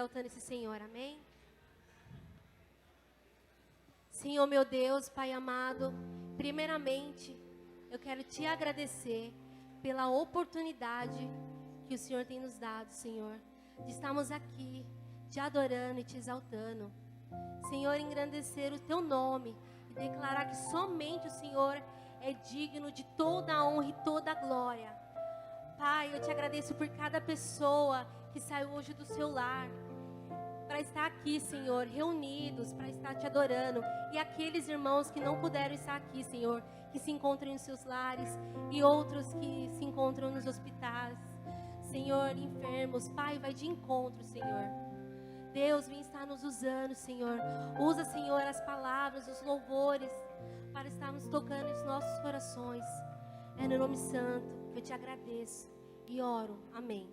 exaltando esse Senhor, amém? Senhor meu Deus, Pai amado, primeiramente, eu quero te agradecer pela oportunidade que o Senhor tem nos dado, Senhor, de estarmos aqui, te adorando e te exaltando. Senhor, engrandecer o teu nome e declarar que somente o Senhor é digno de toda a honra e toda a glória. Pai, eu te agradeço por cada pessoa que saiu hoje do seu lar para estar aqui, Senhor, reunidos, para estar te adorando. E aqueles irmãos que não puderam estar aqui, Senhor, que se encontram em seus lares e outros que se encontram nos hospitais. Senhor, enfermos, Pai, vai de encontro, Senhor. Deus, vem estar nos usando, Senhor. Usa, Senhor, as palavras, os louvores, para estarmos tocando os nossos corações. É no nome santo que eu te agradeço e oro. Amém.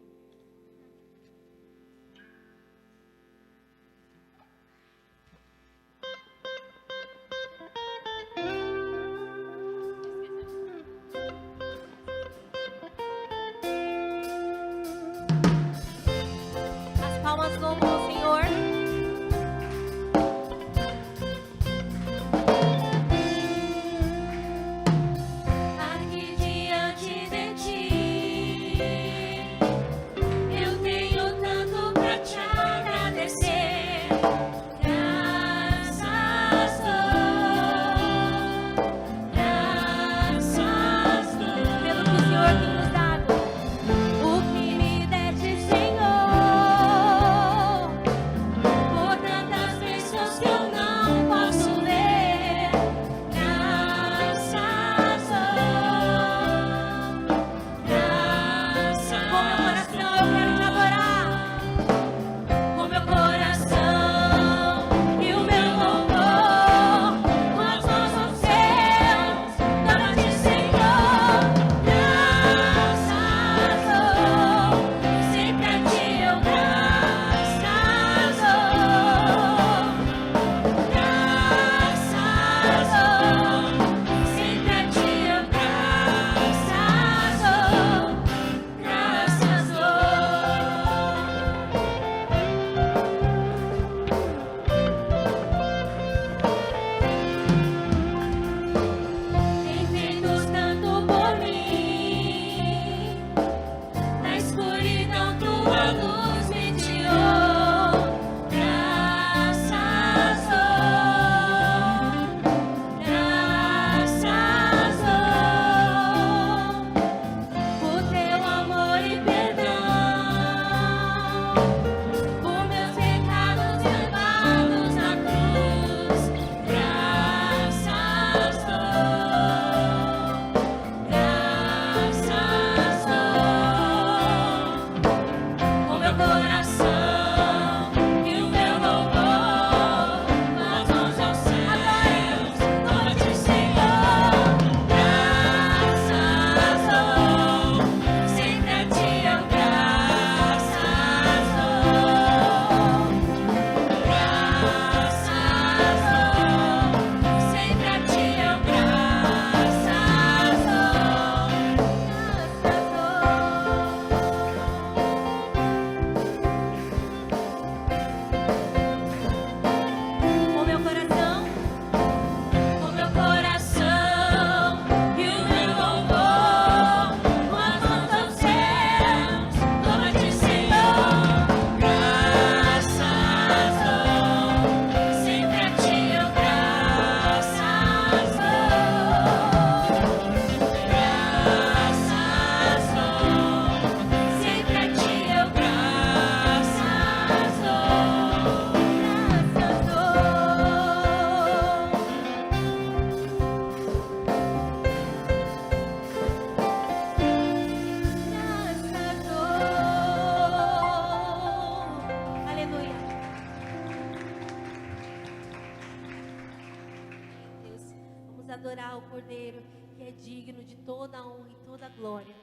As palmas louvam ao Senhor. Aqui diante de ti, eu tenho tanto pra te agradecer. Graças dou, graças dou Pelo que o Senhor tem nos dado. o que me deste, Senhor, por tantas bênçãos que eu não posso ler. Graças dou, graças Com meu coração eu quero te adorar. com meu coração e o meu louvor, com as mãos aos céus, dá-te, Senhor. Graças dou, sempre a ti eu graças dou. Graças dou, sempre a ti eu graças dou. Graças tem feito tanto por mim, na escuridão tua luz me tirou. Graças dou, graças dou, por teu amor e perdão, por meus pecados levados na cruz. Graças dou, graças dou, com meu coração e o meu louvor, com as mãos aos céus, louva-te, Senhor. Graças dou, sempre a ti eu graças dou. Graças dou, sempre a ti eu graças dou. Com meu coração. Com meu coração e o meu louvor, com as mãos aos céus, louva-te, Senhor. Graças dou, sempre a ti eu graças dou. Graças dou, sempre a ti eu graças dou. Graças Aleluia. Deus, vamos adorar o Cordeiro, que é digno de toda a honra e toda a glória.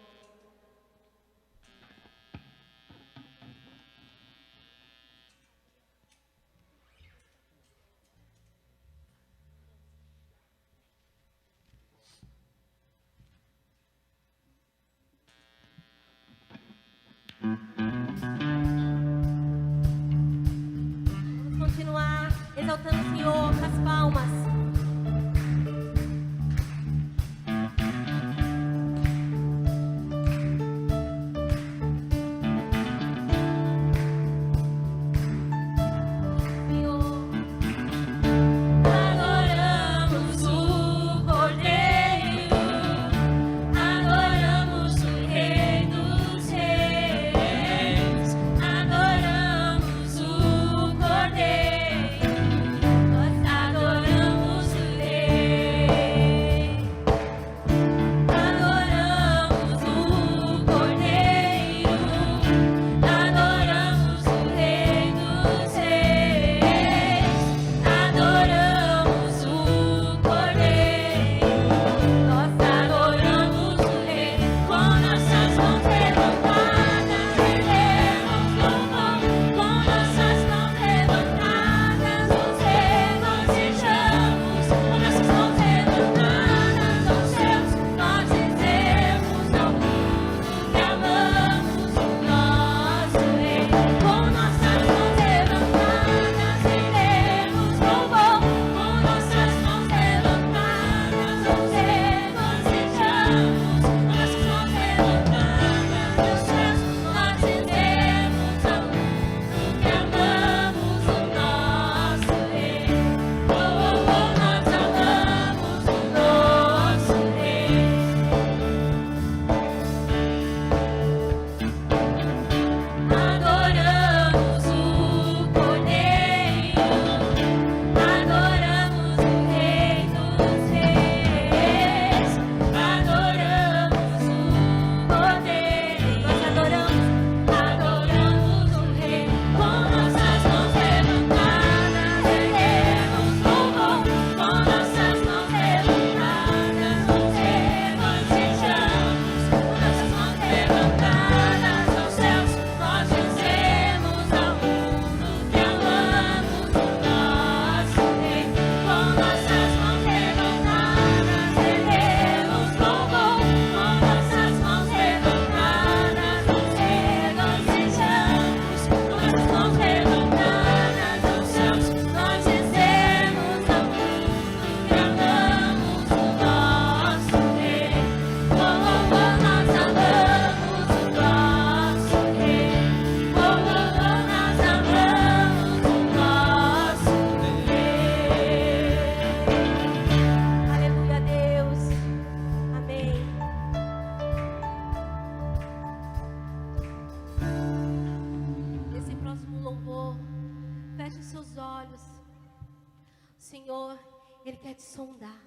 Ele quer te sondar.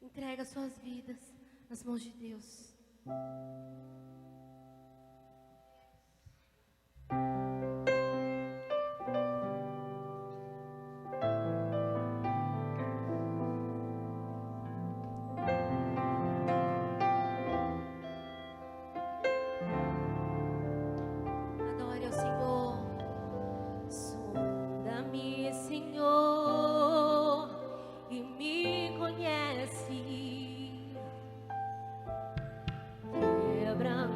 Entrega suas vidas nas mãos de Deus. Adore ao Senhor. Sonda-me, Senhor, e me conhece. Quebra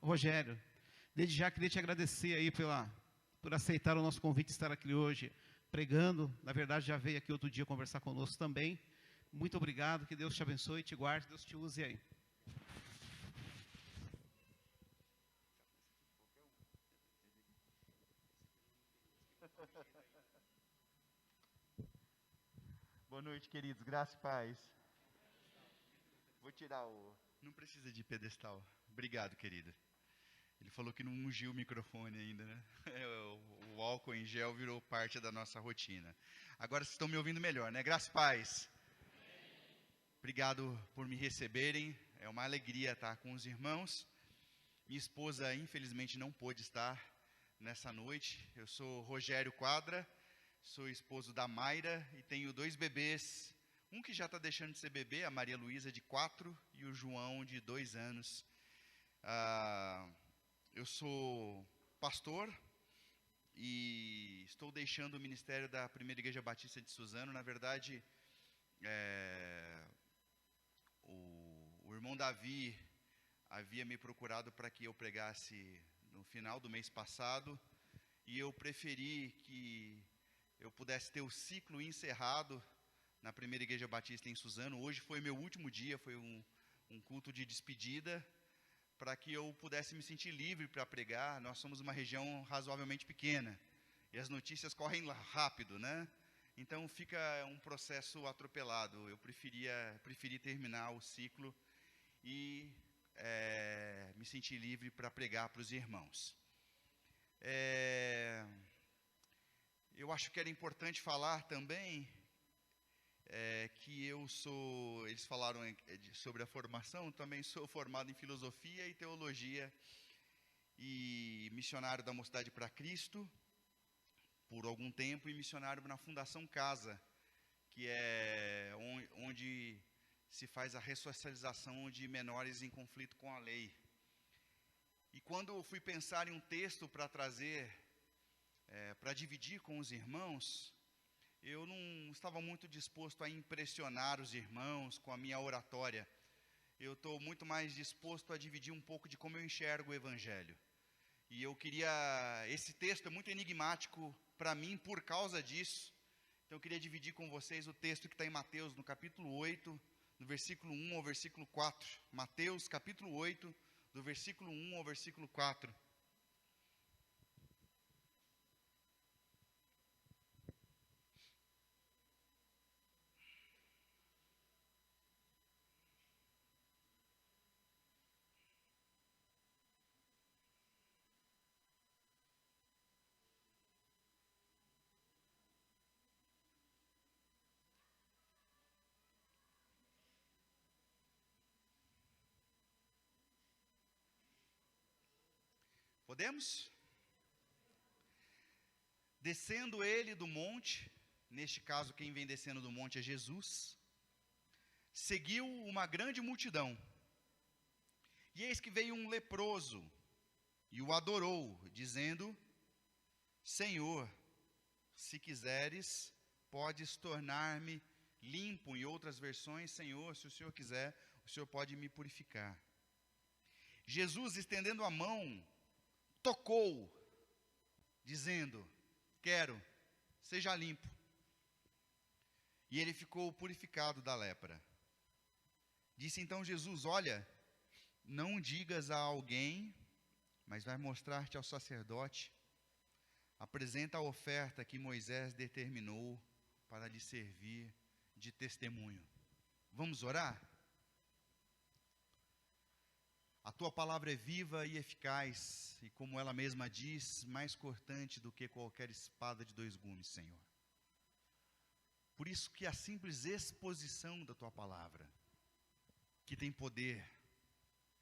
Rogério, desde já queria te agradecer aí por aceitar o nosso convite de estar aqui hoje pregando. Na verdade, já veio aqui outro dia conversar conosco também. Muito obrigado, que Deus te abençoe, te guarde, Deus te use aí. Boa noite, queridos. Graça e paz. Vou tirar o... Não precisa de pedestal. Obrigado, querida. Ele falou que não ungiu o microfone ainda, né? O álcool em gel virou parte da nossa rotina. Agora vocês estão me ouvindo melhor, né? Graça e paz. Obrigado por me receberem. É uma alegria estar com os irmãos. Minha esposa, infelizmente, não pôde estar nessa noite. Eu sou Rogério Quadra. Sou esposo da Mayra e tenho 2 bebês. Um que já está deixando de ser bebê, a Maria Luísa, de 4, e o João, de 2 anos. Eu sou pastor e estou deixando o ministério da Primeira Igreja Batista de Suzano. Na verdade, o irmão Davi havia me procurado para que eu pregasse no final do mês passado, e eu preferi que eu pudesse ter o ciclo encerrado na Primeira Igreja Batista em Suzano. Hoje foi meu último dia, foi um culto de despedida, para que eu pudesse me sentir livre para pregar. Nós somos uma região razoavelmente pequena, e as notícias correm rápido, né? Então fica um processo atropelado. Eu preferi terminar o ciclo e me sentir livre para pregar para os irmãos. Eu acho que era importante falar também que eu sou, eles falaram sobre a formação, também sou formado em filosofia e teologia e missionário da Mocidade para Cristo por algum tempo, e missionário na Fundação Casa, que é onde se faz a ressocialização de menores em conflito com a lei. E quando eu fui pensar em um texto para trazer, para dividir com os irmãos, eu não estava muito disposto a impressionar os irmãos com a minha oratória. Eu estou muito mais disposto a dividir um pouco de como eu enxergo o Evangelho. E eu queria... Esse texto é muito enigmático para mim por causa disso. Então eu queria dividir com vocês o texto que está em Mateus, no capítulo 8, do versículo 1 ao versículo 4. Mateus, capítulo 8, do versículo 1 ao versículo 4. Podemos? Descendo ele do monte, neste caso quem vem descendo do monte é Jesus, seguiu uma grande multidão. E eis que veio um leproso e o adorou, dizendo: Senhor, se quiseres, podes tornar-me limpo. Em outras versões, Senhor, se o Senhor quiser, o Senhor pode me purificar. Jesus, estendendo a mão, tocou, dizendo: quero, seja limpo. E ele ficou purificado da lepra. Disse então Jesus: olha, não digas a alguém, mas vai mostrar-te ao sacerdote. Apresenta a oferta que Moisés determinou para lhe servir de testemunho. Vamos orar? A tua palavra é viva e eficaz, e como ela mesma diz, mais cortante do que qualquer espada de 2 gumes, Senhor. Por isso que a simples exposição da tua palavra, que tem poder,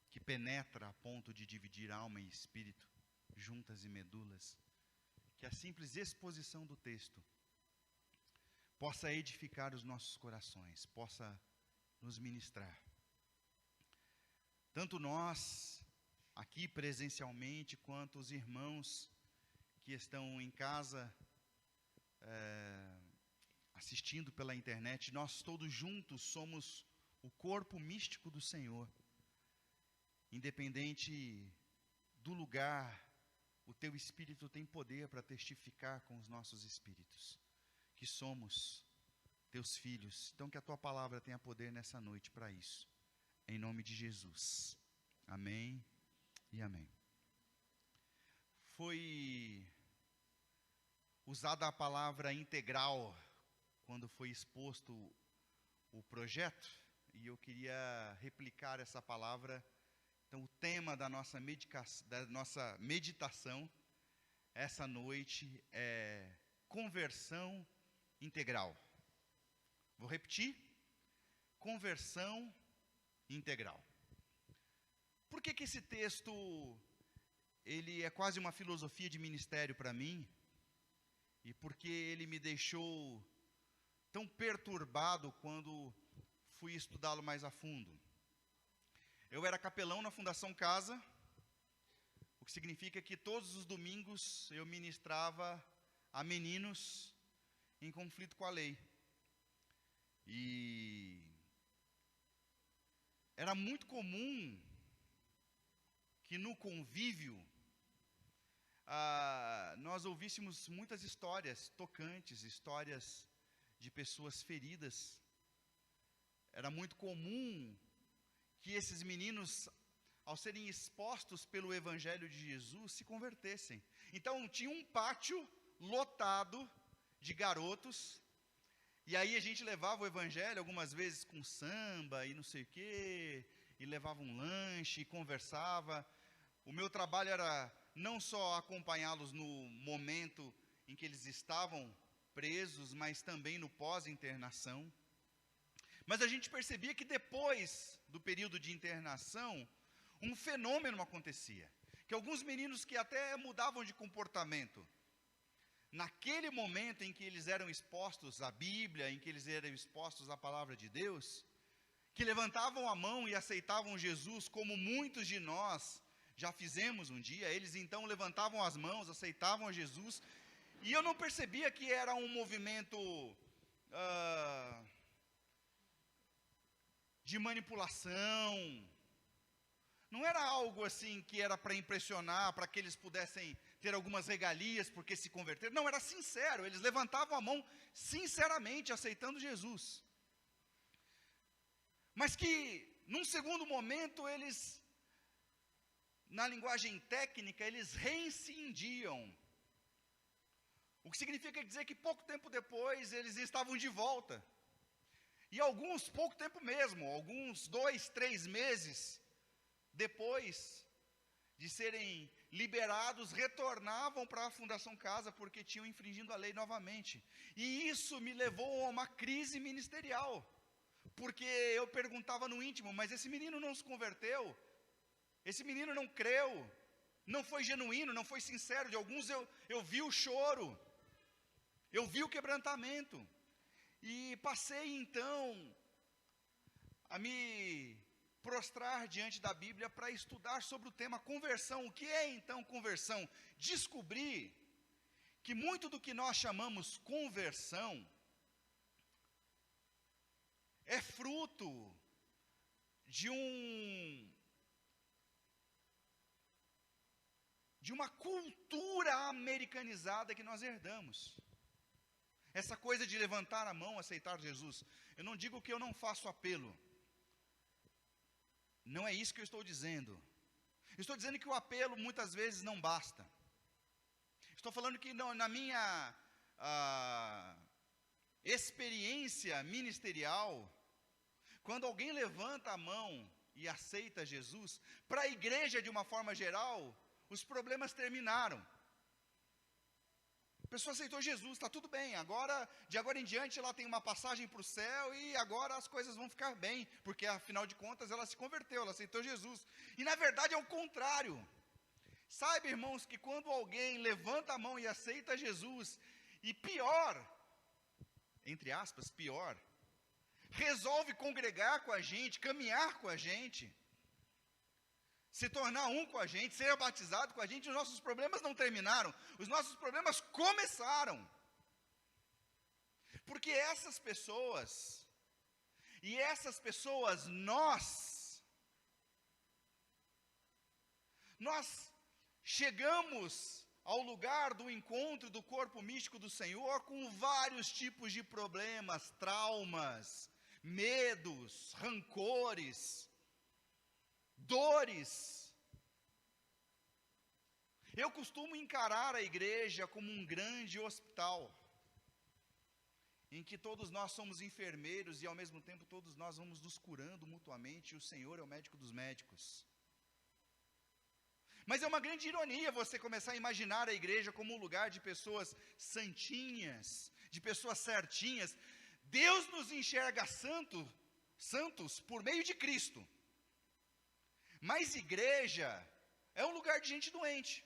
que penetra a ponto de dividir alma e espírito, juntas e medulas, que a simples exposição do texto possa edificar os nossos corações, possa nos ministrar. Tanto nós, aqui presencialmente, quanto os irmãos que estão em casa, assistindo pela internet, nós todos juntos somos o corpo místico do Senhor. Independente do lugar, o teu Espírito tem poder para testificar com os nossos espíritos que somos teus filhos. Então que a tua palavra tenha poder nessa noite para isso. Em nome de Jesus. Amém e amém. Foi usada a palavra integral quando foi exposto o projeto, e eu queria replicar essa palavra. Então, o tema da nossa meditação essa noite é conversão integral. Vou repetir: conversão integral. Por que esse texto ele é quase uma filosofia de ministério para mim? E porque ele me deixou tão perturbado quando fui estudá-lo mais a fundo. Eu era capelão na Fundação Casa, o que significa que todos os domingos eu ministrava a meninos em conflito com a lei. E era muito comum que no convívio nós ouvíssemos muitas histórias tocantes, histórias de pessoas feridas. Era muito comum que esses meninos, ao serem expostos pelo Evangelho de Jesus, se convertessem. Então tinha um pátio lotado de garotos, e aí a gente levava o Evangelho algumas vezes com samba e não sei o quê, e levava um lanche e conversava. O meu trabalho era não só acompanhá-los no momento em que eles estavam presos, mas também no pós-internação. Mas a gente percebia que depois do período de internação, um fenômeno acontecia. Que alguns meninos que até mudavam de comportamento, naquele momento em que eles eram expostos à Bíblia, em que eles eram expostos à palavra de Deus, que levantavam a mão e aceitavam Jesus, como muitos de nós já fizemos um dia. Eles então levantavam as mãos, aceitavam a Jesus, e eu não percebia que era um movimento de manipulação. Não era algo assim que era para impressionar, para que eles pudessem ter algumas regalias porque se converteram. Não, era sincero, eles levantavam a mão sinceramente, aceitando Jesus. Mas que, num segundo momento, eles, na linguagem técnica, eles reincindiam. O que significa dizer que pouco tempo depois, eles estavam de volta. E alguns, pouco tempo mesmo, alguns 2, 3 meses depois de serem liberados, retornavam para a Fundação Casa, porque tinham infringido a lei novamente. E isso me levou a uma crise ministerial, porque eu perguntava no íntimo: mas esse menino não se converteu? Esse menino não creu? Não foi genuíno, não foi sincero? De alguns eu vi o choro, eu vi o quebrantamento. E passei então a me prostrar diante da Bíblia para estudar sobre o tema conversão. O que é então conversão? Descobri que muito do que nós chamamos conversão é fruto de uma cultura americanizada que nós herdamos. Essa coisa de levantar a mão, aceitar Jesus. Eu não digo que eu não faço apelo. Não é isso que eu estou dizendo. Eu estou dizendo que o apelo muitas vezes não basta. Estou falando que na minha experiência ministerial, quando alguém levanta a mão e aceita Jesus, para a igreja de uma forma geral, os problemas terminaram. A pessoa aceitou Jesus, está tudo bem, de agora em diante ela tem uma passagem para o céu e agora as coisas vão ficar bem, porque afinal de contas ela se converteu, ela aceitou Jesus. E na verdade é o contrário. Sabe, irmãos, que quando alguém levanta a mão e aceita Jesus, e pior, entre aspas, pior, resolve congregar com a gente, caminhar com a gente, se tornar um com a gente, ser batizado com a gente, os nossos problemas não terminaram, os nossos problemas começaram. Porque essas pessoas, nós chegamos ao lugar do encontro do corpo místico do Senhor com vários tipos de problemas, traumas, medos, rancores, dores. Eu costumo encarar a igreja como um grande hospital, em que todos nós somos enfermeiros e ao mesmo tempo todos nós vamos nos curando mutuamente, e o Senhor é o médico dos médicos. Mas é uma grande ironia você começar a imaginar a igreja como um lugar de pessoas santinhas, de pessoas certinhas. Deus nos enxerga santos por meio de Cristo. Mas igreja é um lugar de gente doente.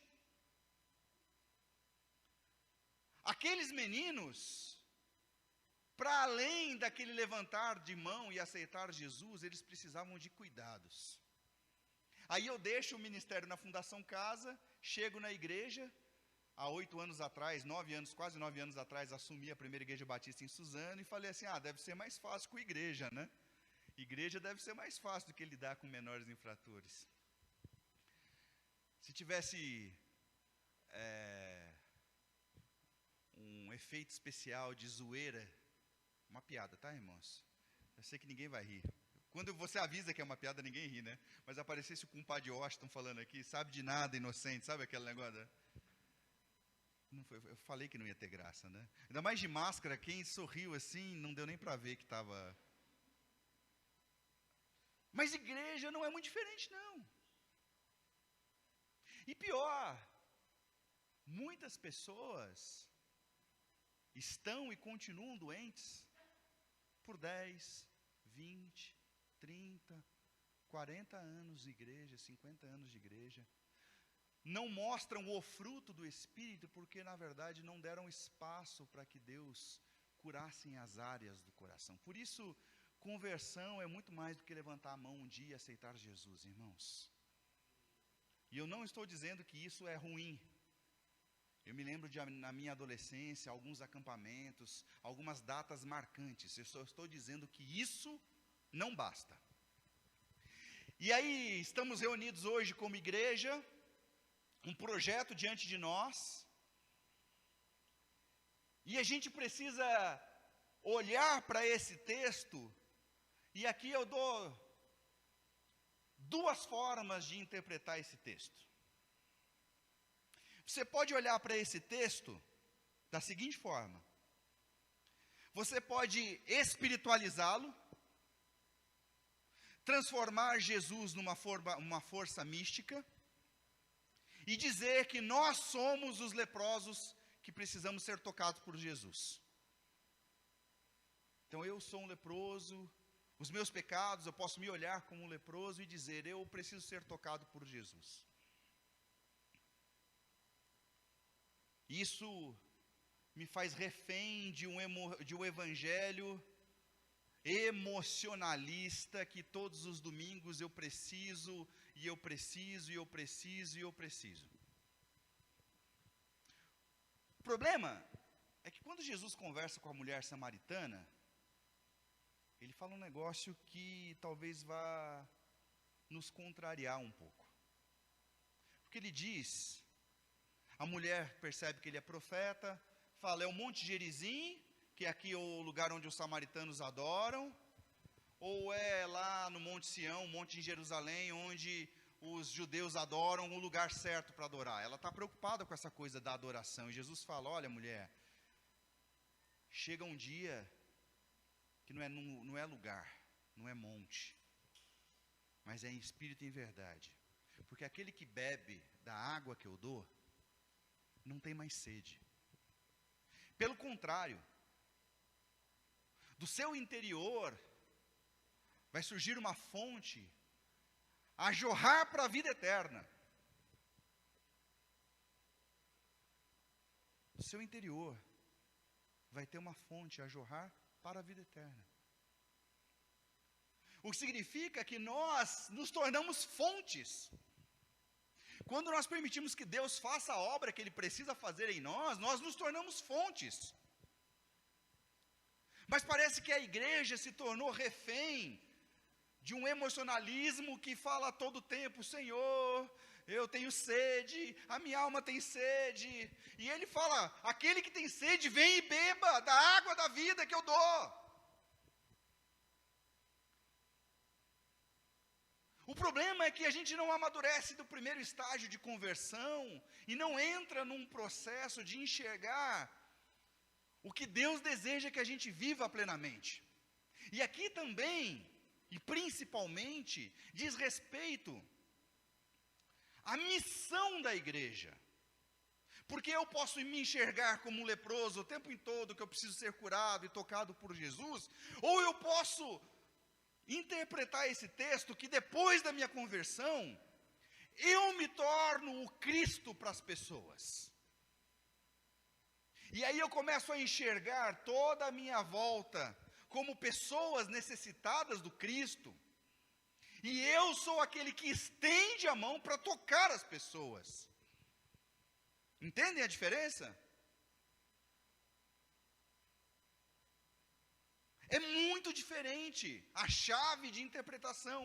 Aqueles meninos, para além daquele levantar de mão e aceitar Jesus, eles precisavam de cuidados. Aí eu deixo o ministério na Fundação Casa, chego na igreja, há 8 anos atrás, 9 anos, quase 9 anos atrás, assumi a primeira igreja batista em Suzano, e falei assim, deve ser mais fácil com igreja, né? Igreja deve ser mais fácil do que lidar com menores infratores. Se tivesse um efeito especial de zoeira, uma piada, tá, irmãos? Eu sei que ninguém vai rir. Quando você avisa que é uma piada, ninguém ri, né? Mas aparecesse o compadre Washington falando aqui, sabe de nada, inocente, sabe aquele negócio? Não foi, eu falei que não ia ter graça, né? Ainda mais de máscara, quem sorriu assim, não deu nem para ver que estava... Mas igreja não é muito diferente, não. E pior, muitas pessoas estão e continuam doentes por 10, 20, 30, 40 anos de igreja, 50 anos de igreja. Não mostram o fruto do Espírito porque, na verdade, não deram espaço para que Deus curasse as áreas do coração. Por isso, conversão é muito mais do que levantar a mão um dia e aceitar Jesus, irmãos. E eu não estou dizendo que isso é ruim. Eu me lembro na minha adolescência, alguns acampamentos, algumas datas marcantes. Eu só estou dizendo que isso não basta. E aí, estamos reunidos hoje como igreja, um projeto diante de nós, e a gente precisa olhar para esse texto, e aqui eu dou 2 formas de interpretar esse texto. Você pode olhar para esse texto da seguinte forma: você pode espiritualizá-lo, transformar Jesus numa força mística, e dizer que nós somos os leprosos que precisamos ser tocados por Jesus. Então eu sou um leproso, os meus pecados, eu posso me olhar como um leproso e dizer, eu preciso ser tocado por Jesus. Isso me faz refém de um evangelho emocionalista que todos os domingos eu preciso, e eu preciso, e eu preciso, e eu preciso. O problema é que quando Jesus conversa com a mulher samaritana, ele fala um negócio que talvez vá nos contrariar um pouco. Porque ele diz, a mulher percebe que ele é profeta, fala, é o Monte Gerizim, que aqui é o lugar onde os samaritanos adoram, ou é lá no Monte Sião, monte em Jerusalém, onde os judeus adoram, o lugar certo para adorar. Ela está preocupada com essa coisa da adoração, e Jesus fala, olha mulher, chega um dia que não é lugar, não é monte, mas é em espírito e em verdade, porque aquele que bebe da água que eu dou, não tem mais sede. Pelo contrário, do seu interior vai surgir uma fonte a jorrar para a vida eterna. Do seu interior vai ter uma fonte a jorrar para a vida eterna. O que significa que nós nos tornamos fontes. Quando nós permitimos que Deus faça a obra que Ele precisa fazer em nós, nós nos tornamos fontes. Mas parece que a igreja se tornou refém de um emocionalismo que fala a todo tempo, Senhor, eu tenho sede, a minha alma tem sede. E ele fala, aquele que tem sede, vem e beba da água da vida que eu dou. O problema é que a gente não amadurece do primeiro estágio de conversão e não entra num processo de enxergar o que Deus deseja que a gente viva plenamente. E aqui também, e principalmente, diz respeito à missão da igreja. Porque eu posso me enxergar como um leproso o tempo todo, que eu preciso ser curado e tocado por Jesus, ou eu posso interpretar esse texto que depois da minha conversão, eu me torno o Cristo para as pessoas. E aí eu começo a enxergar toda a minha volta como pessoas necessitadas do Cristo. E eu sou aquele que estende a mão para tocar as pessoas. Entendem a diferença? É muito diferente a chave de interpretação.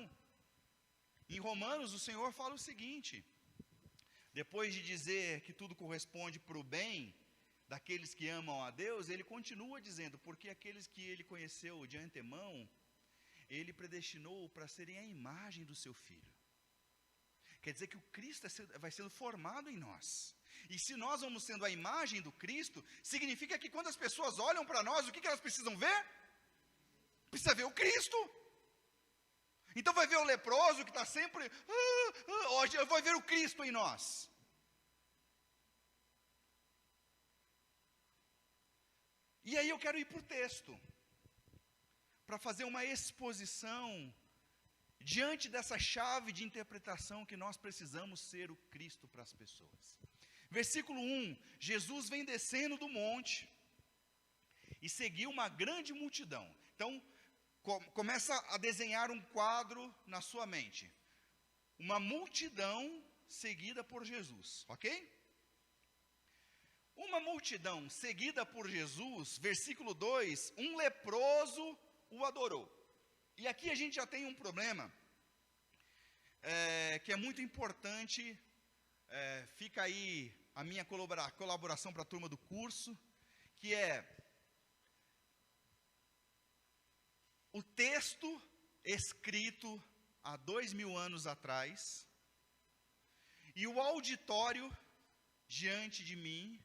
Em Romanos, o Senhor fala o seguinte: depois de dizer que tudo corresponde para o bem daqueles que amam a Deus, ele continua dizendo, porque aqueles que ele conheceu de antemão, ele predestinou para serem a imagem do seu Filho. Quer dizer que o Cristo vai sendo formado em nós. E se nós vamos sendo a imagem do Cristo, significa que quando as pessoas olham para nós, o que elas precisam ver? Precisa ver o Cristo. Então vai ver o leproso que está sempre, hoje vai ver o Cristo em nós. E aí eu quero ir para o texto, para fazer uma exposição diante dessa chave de interpretação que nós precisamos ser o Cristo para as pessoas. Versículo 1, Jesus vem descendo do monte e seguiu uma grande multidão. Então, começa a desenhar um quadro na sua mente. Uma multidão seguida por Jesus, ok? Uma multidão seguida por Jesus, versículo 2, um leproso o adorou. E aqui a gente já tem um problema, que é muito importante, fica aí a minha colaboração para a turma do curso, que é o texto escrito há 2000 anos atrás, e o auditório diante de mim,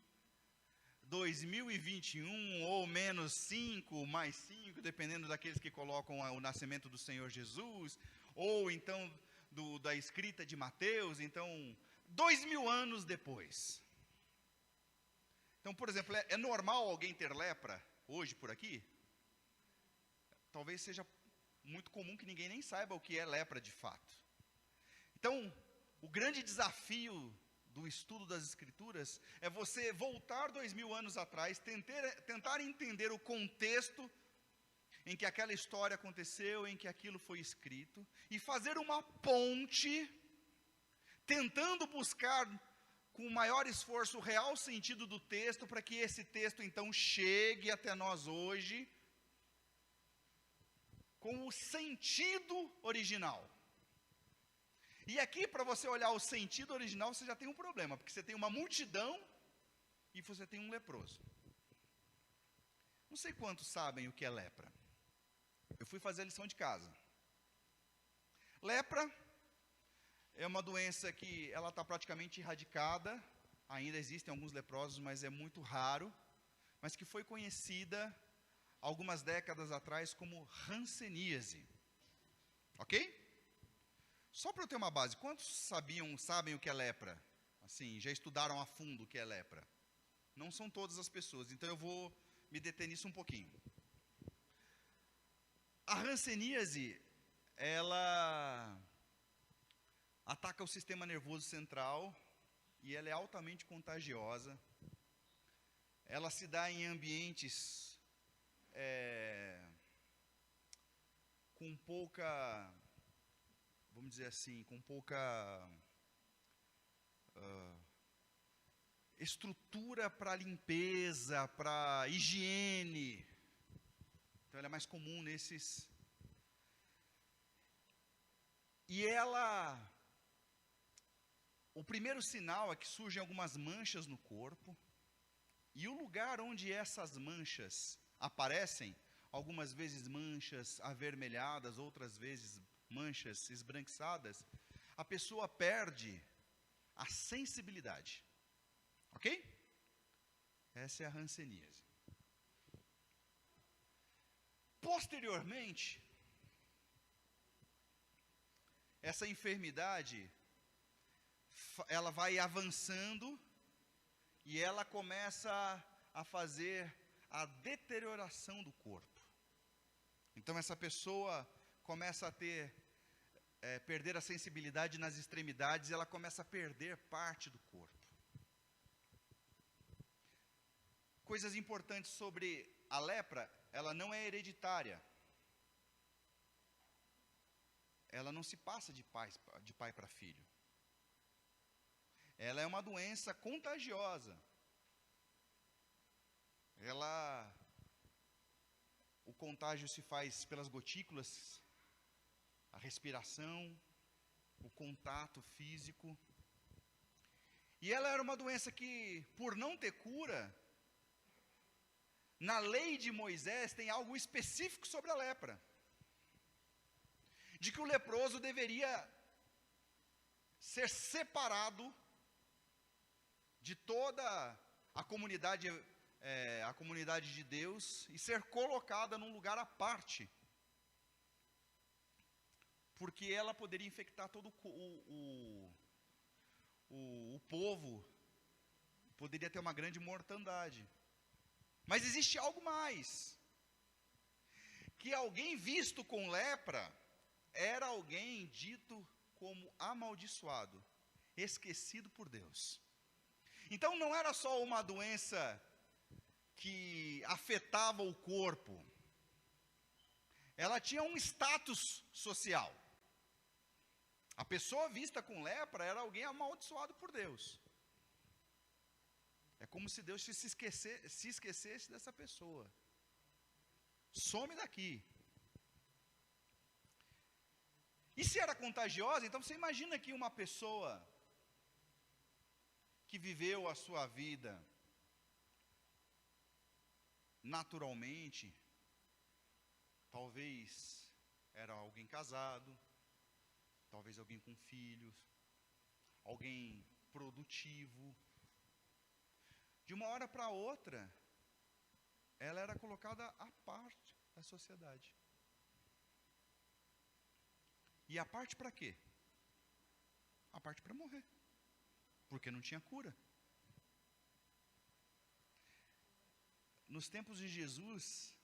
2021, ou menos 5, mais 5, dependendo daqueles que colocam o nascimento do Senhor Jesus, ou então da escrita de Mateus, então 2000 anos depois. Então, por exemplo, é normal alguém ter lepra hoje por aqui? Talvez seja muito comum que ninguém nem saiba o que é lepra de fato. Então, o grande desafio do estudo das Escrituras é você voltar 2000 anos atrás, tentar entender o contexto em que aquela história aconteceu, em que aquilo foi escrito, e fazer uma ponte, tentando buscar com o maior esforço o real sentido do texto, para que esse texto então chegue até nós hoje, com o sentido original. E aqui, para você olhar o sentido original, você já tem um problema, porque você tem uma multidão e você tem um leproso. Não sei quantos sabem o que é lepra. Eu fui fazer a lição de casa. Lepra é uma doença que ela está praticamente erradicada. Ainda existem alguns leprosos, mas é muito raro. Mas que foi conhecida algumas décadas atrás como hanseníase. Ok? Só para eu ter uma base, quantos sabem o que é lepra? Assim, já estudaram a fundo o que é lepra? Não são todas as pessoas, então eu vou me deter nisso um pouquinho. A hanseníase, ela ataca o sistema nervoso central e ela é altamente contagiosa. Ela se dá em ambientes com pouca, vamos dizer assim, com pouca estrutura para limpeza, para higiene. Então ela é mais comum nesses. E ela, o primeiro sinal é que surgem algumas manchas no corpo, e o lugar onde essas manchas aparecem, algumas vezes manchas avermelhadas, outras vezes manchas esbranquiçadas, a pessoa perde a sensibilidade. Ok? Essa é a hanseníase. Posteriormente, essa enfermidade, ela vai avançando e ela começa a fazer a deterioração do corpo. Então essa pessoa começa a perder a sensibilidade nas extremidades, e ela começa a perder parte do corpo. Coisas importantes sobre a lepra: ela não é hereditária. Ela não se passa de pai para filho. Ela é uma doença contagiosa. O contágio se faz pelas gotículas, a respiração, o contato físico. E ela era uma doença que, por não ter cura, na lei de Moisés tem algo específico sobre a lepra. De que o leproso deveria ser separado de toda a comunidade de Deus e ser colocada num lugar à parte, porque ela poderia infectar todo o povo, poderia ter uma grande mortandade. Mas existe algo mais, que alguém visto com lepra era alguém dito como amaldiçoado, esquecido por Deus. Então não era só uma doença que afetava o corpo, ela tinha um status social. A pessoa vista com lepra era alguém amaldiçoado por Deus. É como se Deus se esquecesse dessa pessoa. Some daqui. E se era contagiosa, então você imagina que uma pessoa que viveu a sua vida naturalmente, talvez era alguém casado, talvez alguém com filhos, alguém produtivo. De uma hora para outra, ela era colocada à parte da sociedade. E a parte para quê? A parte para morrer, porque não tinha cura. Nos tempos de Jesus,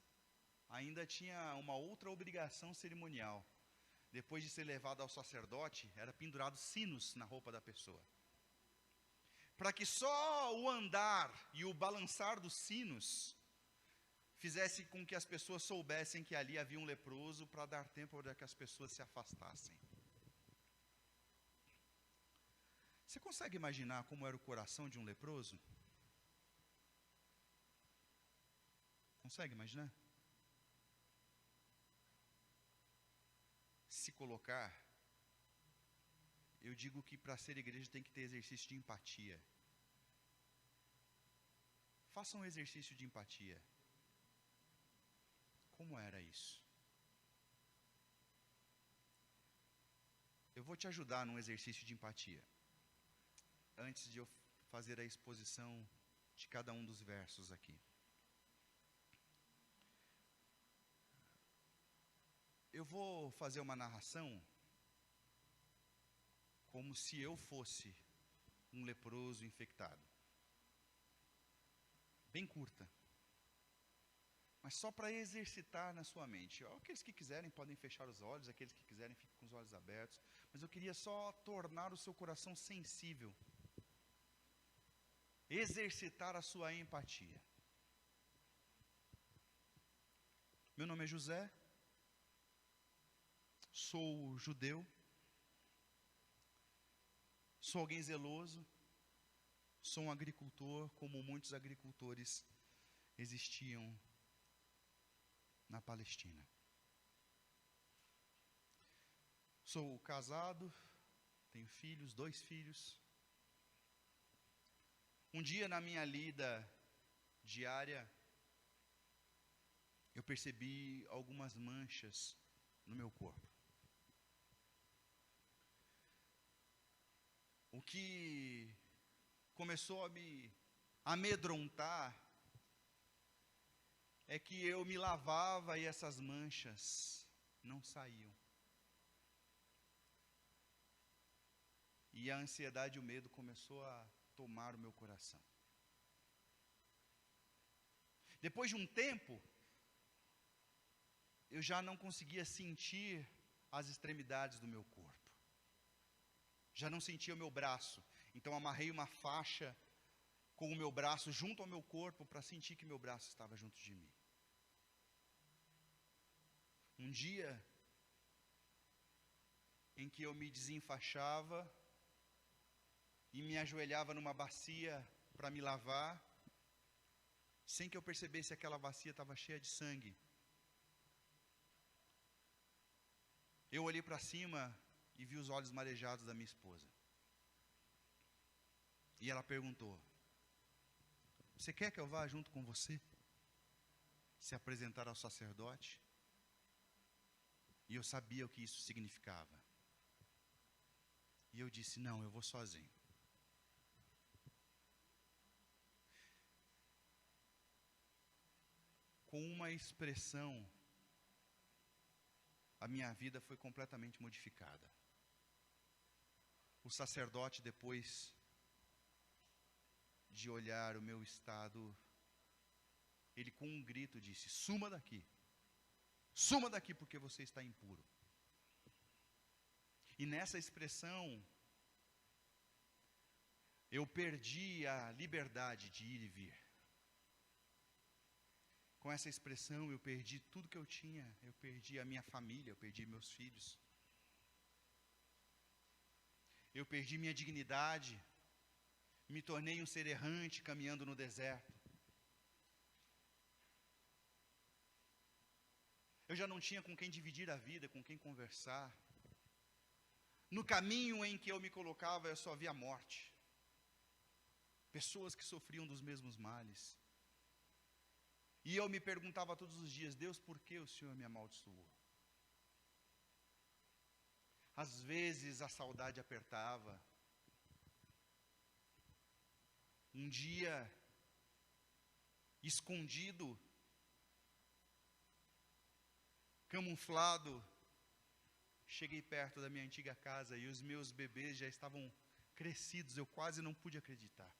ainda tinha uma outra obrigação cerimonial. Depois de ser levado ao sacerdote, era pendurado sinos na roupa da pessoa, para que só o andar e o balançar dos sinos fizesse com que as pessoas soubessem que ali havia um leproso, para dar tempo para que as pessoas se afastassem. Você consegue imaginar como era o coração de um leproso? Consegue imaginar? Se colocar, eu digo que para ser igreja tem que ter exercício de empatia. Faça um exercício de empatia. Como era isso? Eu vou te ajudar num exercício de empatia, antes de eu fazer a exposição de cada um dos versos aqui. Eu vou fazer uma narração como se eu fosse um leproso infectado. Bem curta. Mas só para exercitar na sua mente. Aqueles que quiserem podem fechar os olhos, aqueles que quiserem fiquem com os olhos abertos. Mas eu queria só tornar o seu coração sensível. Exercitar a sua empatia. Meu nome é José. Sou judeu. Sou alguém zeloso. Sou um agricultor, como muitos agricultores existiam na Palestina. Sou casado, tenho filhos, 2 filhos. Um dia na minha lida diária, eu percebi algumas manchas no meu corpo. O que começou a me amedrontar é que eu me lavava e essas manchas não saíam. E a ansiedade e o medo começou a tomar o meu coração. Depois de um tempo, eu já não conseguia sentir as extremidades do meu corpo. Já não sentia o meu braço. Então amarrei uma faixa com o meu braço junto ao meu corpo para sentir que meu braço estava junto de mim. Um dia em que eu me desenfaixava e me ajoelhava numa bacia para me lavar, sem que eu percebesse, aquela bacia estava cheia de sangue. Eu olhei para cima e vi os olhos marejados da minha esposa. E ela perguntou: você quer que eu vá junto com você se apresentar ao sacerdote? E eu sabia o que isso significava. E eu disse: não, eu vou sozinho. Com uma expressão, a minha vida foi completamente modificada. O sacerdote, depois de olhar o meu estado, ele com um grito disse: suma daqui. Suma daqui, porque você está impuro. E nessa expressão, eu perdi a liberdade de ir e vir. Com essa expressão, eu perdi tudo que eu tinha. Eu perdi a minha família, eu perdi meus filhos. Eu perdi minha dignidade. Me tornei um ser errante caminhando no deserto. Eu já não tinha com quem dividir a vida, com quem conversar. No caminho em que eu me colocava, eu só via morte. Pessoas que sofriam dos mesmos males. E eu me perguntava todos os dias: Deus, por que o Senhor me amaldiçoou? Às vezes a saudade apertava. Um dia, escondido, camuflado, cheguei perto da minha antiga casa e os meus bebês já estavam crescidos. Eu quase não pude acreditar.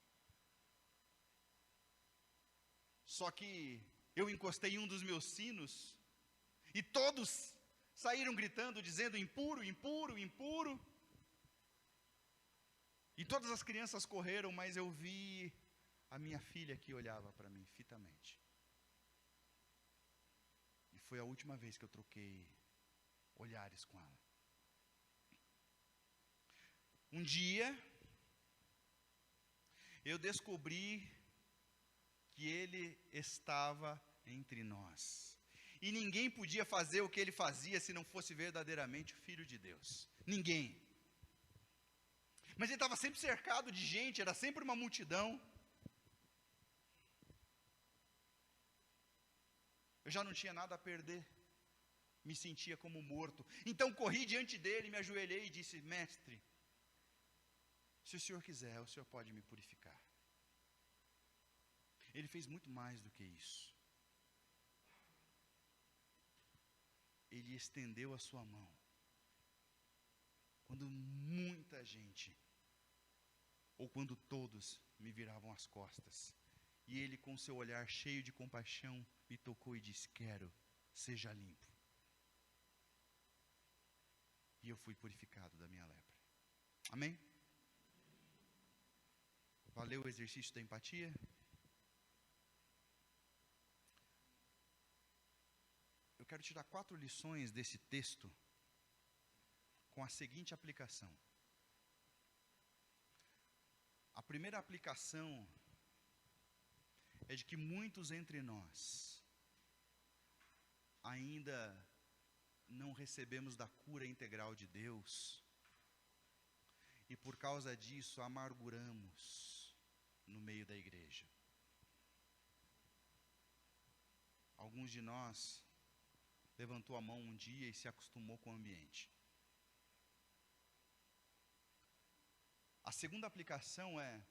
Só que eu encostei em um dos meus sinos e todos saíram gritando, dizendo: impuro, impuro, impuro. E todas as crianças correram, mas eu vi a minha filha que olhava para mim fitamente. E foi a última vez que eu troquei olhares com ela. Um dia, eu descobri que Ele estava entre nós. E ninguém podia fazer o que Ele fazia se não fosse verdadeiramente o Filho de Deus. Ninguém. Mas Ele estava sempre cercado de gente, era sempre uma multidão. Eu já não tinha nada a perder. Me sentia como morto. Então corri diante dele, me ajoelhei e disse: mestre, se o Senhor quiser, o Senhor pode me purificar. Ele fez muito mais do que isso. Ele estendeu a sua mão. Quando muita gente, ou quando todos me viravam as costas, e Ele com seu olhar cheio de compaixão me tocou e disse: quero, seja limpo. E eu fui purificado da minha lepra. Amém? Valeu o exercício da empatia? Eu quero tirar 4 lições desse texto com a seguinte aplicação. A primeira aplicação é de que muitos entre nós ainda não recebemos da cura integral de Deus e por causa disso amarguramos, no meio da igreja. Alguns de nós levantou a mão um dia e se acostumou com o ambiente. A segunda aplicação é: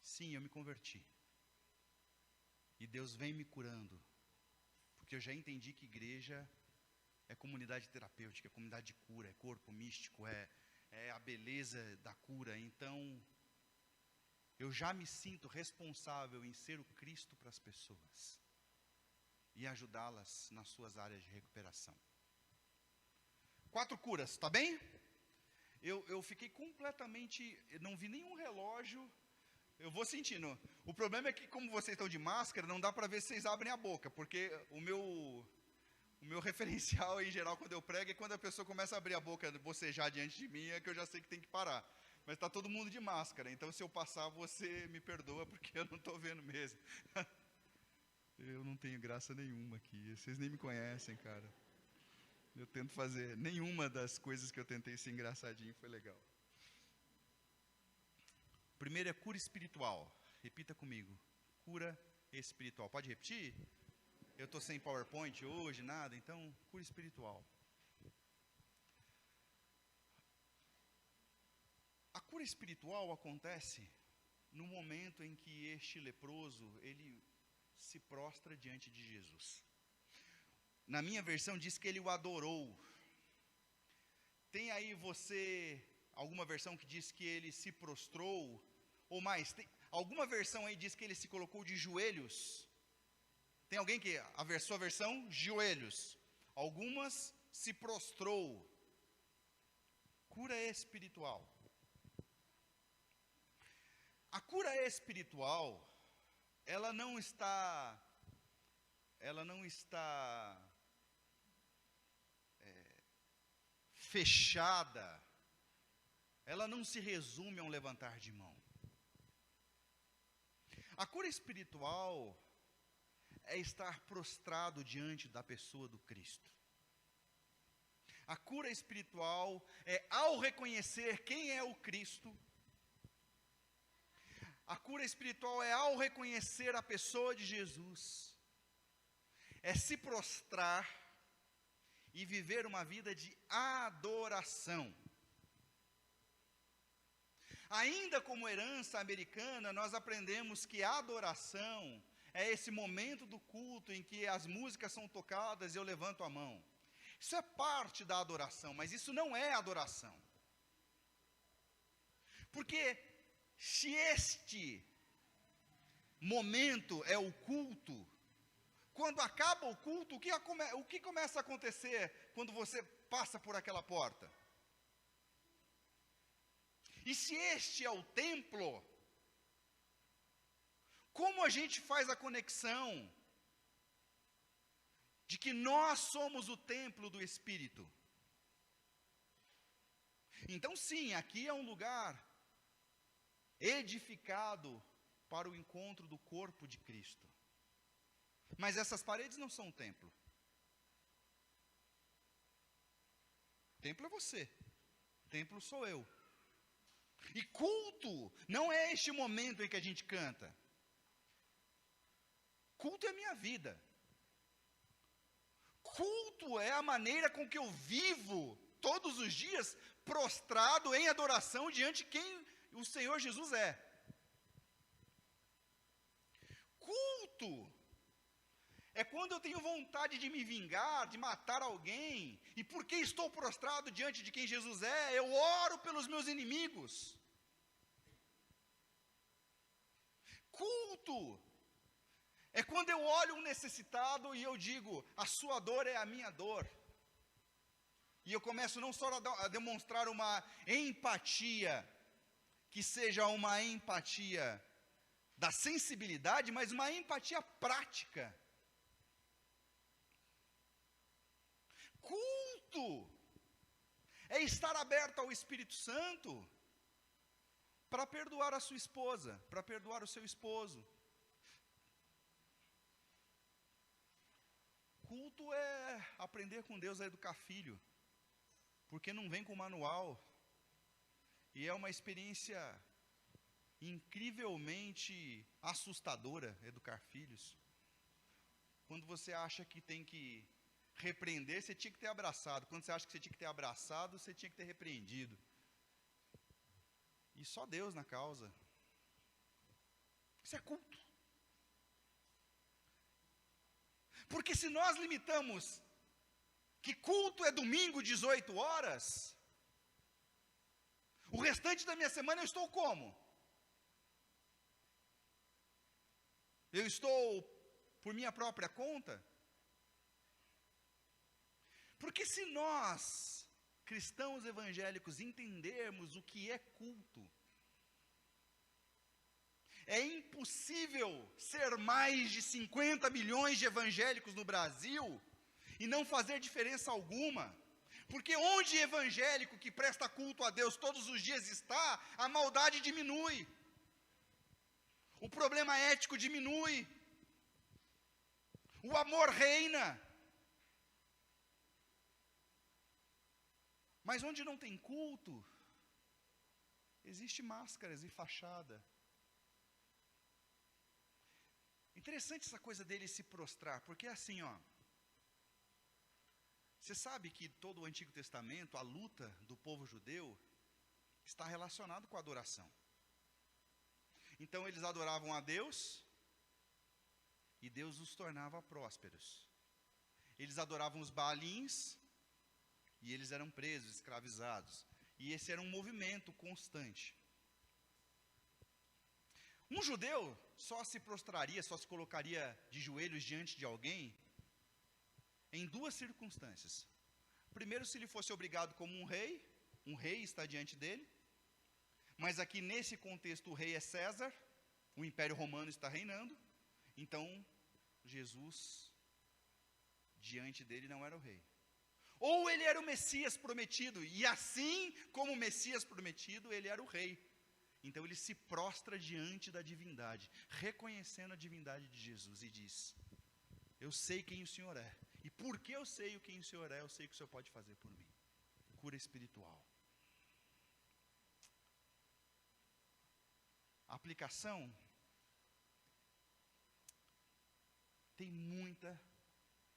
sim, eu me converti. E Deus vem me curando. Porque eu já entendi que igreja é comunidade terapêutica, é comunidade de cura, é corpo místico, é a beleza da cura. Então, eu já me sinto responsável em ser o Cristo para as pessoas e ajudá-las nas suas áreas de recuperação. 4 curas, tá bem? Eu fiquei completamente, não vi nenhum relógio, eu vou sentindo. O problema é que, como vocês estão de máscara, não dá para ver se vocês abrem a boca, porque o meu referencial, em geral, quando eu prego, é quando a pessoa começa a abrir a boca, bocejar diante de mim, é que eu já sei que tem que parar. Mas está todo mundo de máscara, então se eu passar, você me perdoa, porque eu não estou vendo mesmo. Eu não tenho graça nenhuma aqui, vocês nem me conhecem, cara. Eu tento fazer, nenhuma das coisas que eu tentei ser engraçadinho foi legal. Primeiro é cura espiritual. Repita comigo. Cura espiritual. Pode repetir? Eu estou sem PowerPoint hoje, nada, então, cura espiritual. A cura espiritual acontece no momento em que este leproso, ele se prostra diante de Jesus. Na minha versão diz que ele o adorou. Tem aí alguma versão que diz que ele se prostrou, ou mais, alguma versão aí diz que ele se colocou de joelhos. Tem alguém que, sua versão, joelhos. Algumas, se prostrou. Cura espiritual. A cura espiritual, ela não está fechada, ela não se resume a um levantar de mão. A cura espiritual é estar prostrado diante da pessoa do Cristo. A cura espiritual é ao reconhecer quem é o Cristo. A cura espiritual é ao reconhecer a pessoa de Jesus. É se prostrar e viver uma vida de adoração. Ainda como herança americana, nós aprendemos que a adoração é esse momento do culto em que as músicas são tocadas e eu levanto a mão. Isso é parte da adoração, mas isso não é adoração. Porque se este momento é o culto, quando acaba o culto, o que começa a acontecer quando você passa por aquela porta? E se este é o templo, como a gente faz a conexão de que nós somos o templo do Espírito? Então sim, aqui é um lugar edificado para o encontro do corpo de Cristo. Mas essas paredes não são um templo. Templo é você. Templo sou eu. E culto não é este momento em que a gente canta. Culto é a minha vida. Culto é a maneira com que eu vivo todos os dias prostrado em adoração diante de quem o Senhor Jesus é. Culto é quando eu tenho vontade de me vingar, de matar alguém, e porque estou prostrado diante de quem Jesus é, eu oro pelos meus inimigos. Culto é quando eu olho um necessitado e eu digo, a sua dor é a minha dor. E eu começo não só a demonstrar uma empatia, que seja uma empatia da sensibilidade, mas uma empatia prática. Culto é estar aberto ao Espírito Santo para perdoar a sua esposa, para perdoar o seu esposo. Culto é aprender com Deus a educar filho, porque não vem com manual, e é uma experiência incrivelmente assustadora educar filhos. Quando você acha que tem que repreender, você tinha que ter abraçado. Quando você acha que você tinha que ter abraçado, você tinha que ter repreendido. E só Deus na causa. Isso é culto. Porque se nós limitamos que culto é domingo, 18 horas, o restante da minha semana eu estou como? Eu estou por minha própria conta? Porque se nós, cristãos evangélicos, entendermos o que é culto, é impossível ser mais de 50 milhões de evangélicos no Brasil e não fazer diferença alguma. Porque onde evangélico que presta culto a Deus todos os dias está, a maldade diminui. O problema ético diminui. O amor reina. Mas onde não tem culto, existe máscaras e fachada. Interessante essa coisa dele se prostrar, porque é assim, ó. Você sabe que todo o Antigo Testamento, a luta do povo judeu, está relacionado com a adoração. Então eles adoravam a Deus, e Deus os tornava prósperos. Eles adoravam os Baalins, e eles eram presos, escravizados. E esse era um movimento constante. Um judeu só se prostraria, só se colocaria de joelhos diante de alguém em duas circunstâncias. Primeiro, se ele fosse obrigado como um rei está diante dele. Mas aqui nesse contexto o rei é César, o Império Romano está reinando. Então, Jesus, diante dele não era o rei. Ou ele era o Messias prometido, e assim como o Messias prometido, ele era o rei. Então ele se prostra diante da divindade, reconhecendo a divindade de Jesus e diz: eu sei quem o Senhor é, e porque eu sei quem o Senhor é, eu sei o que o Senhor pode fazer por mim. Cura espiritual. A aplicação tem muita,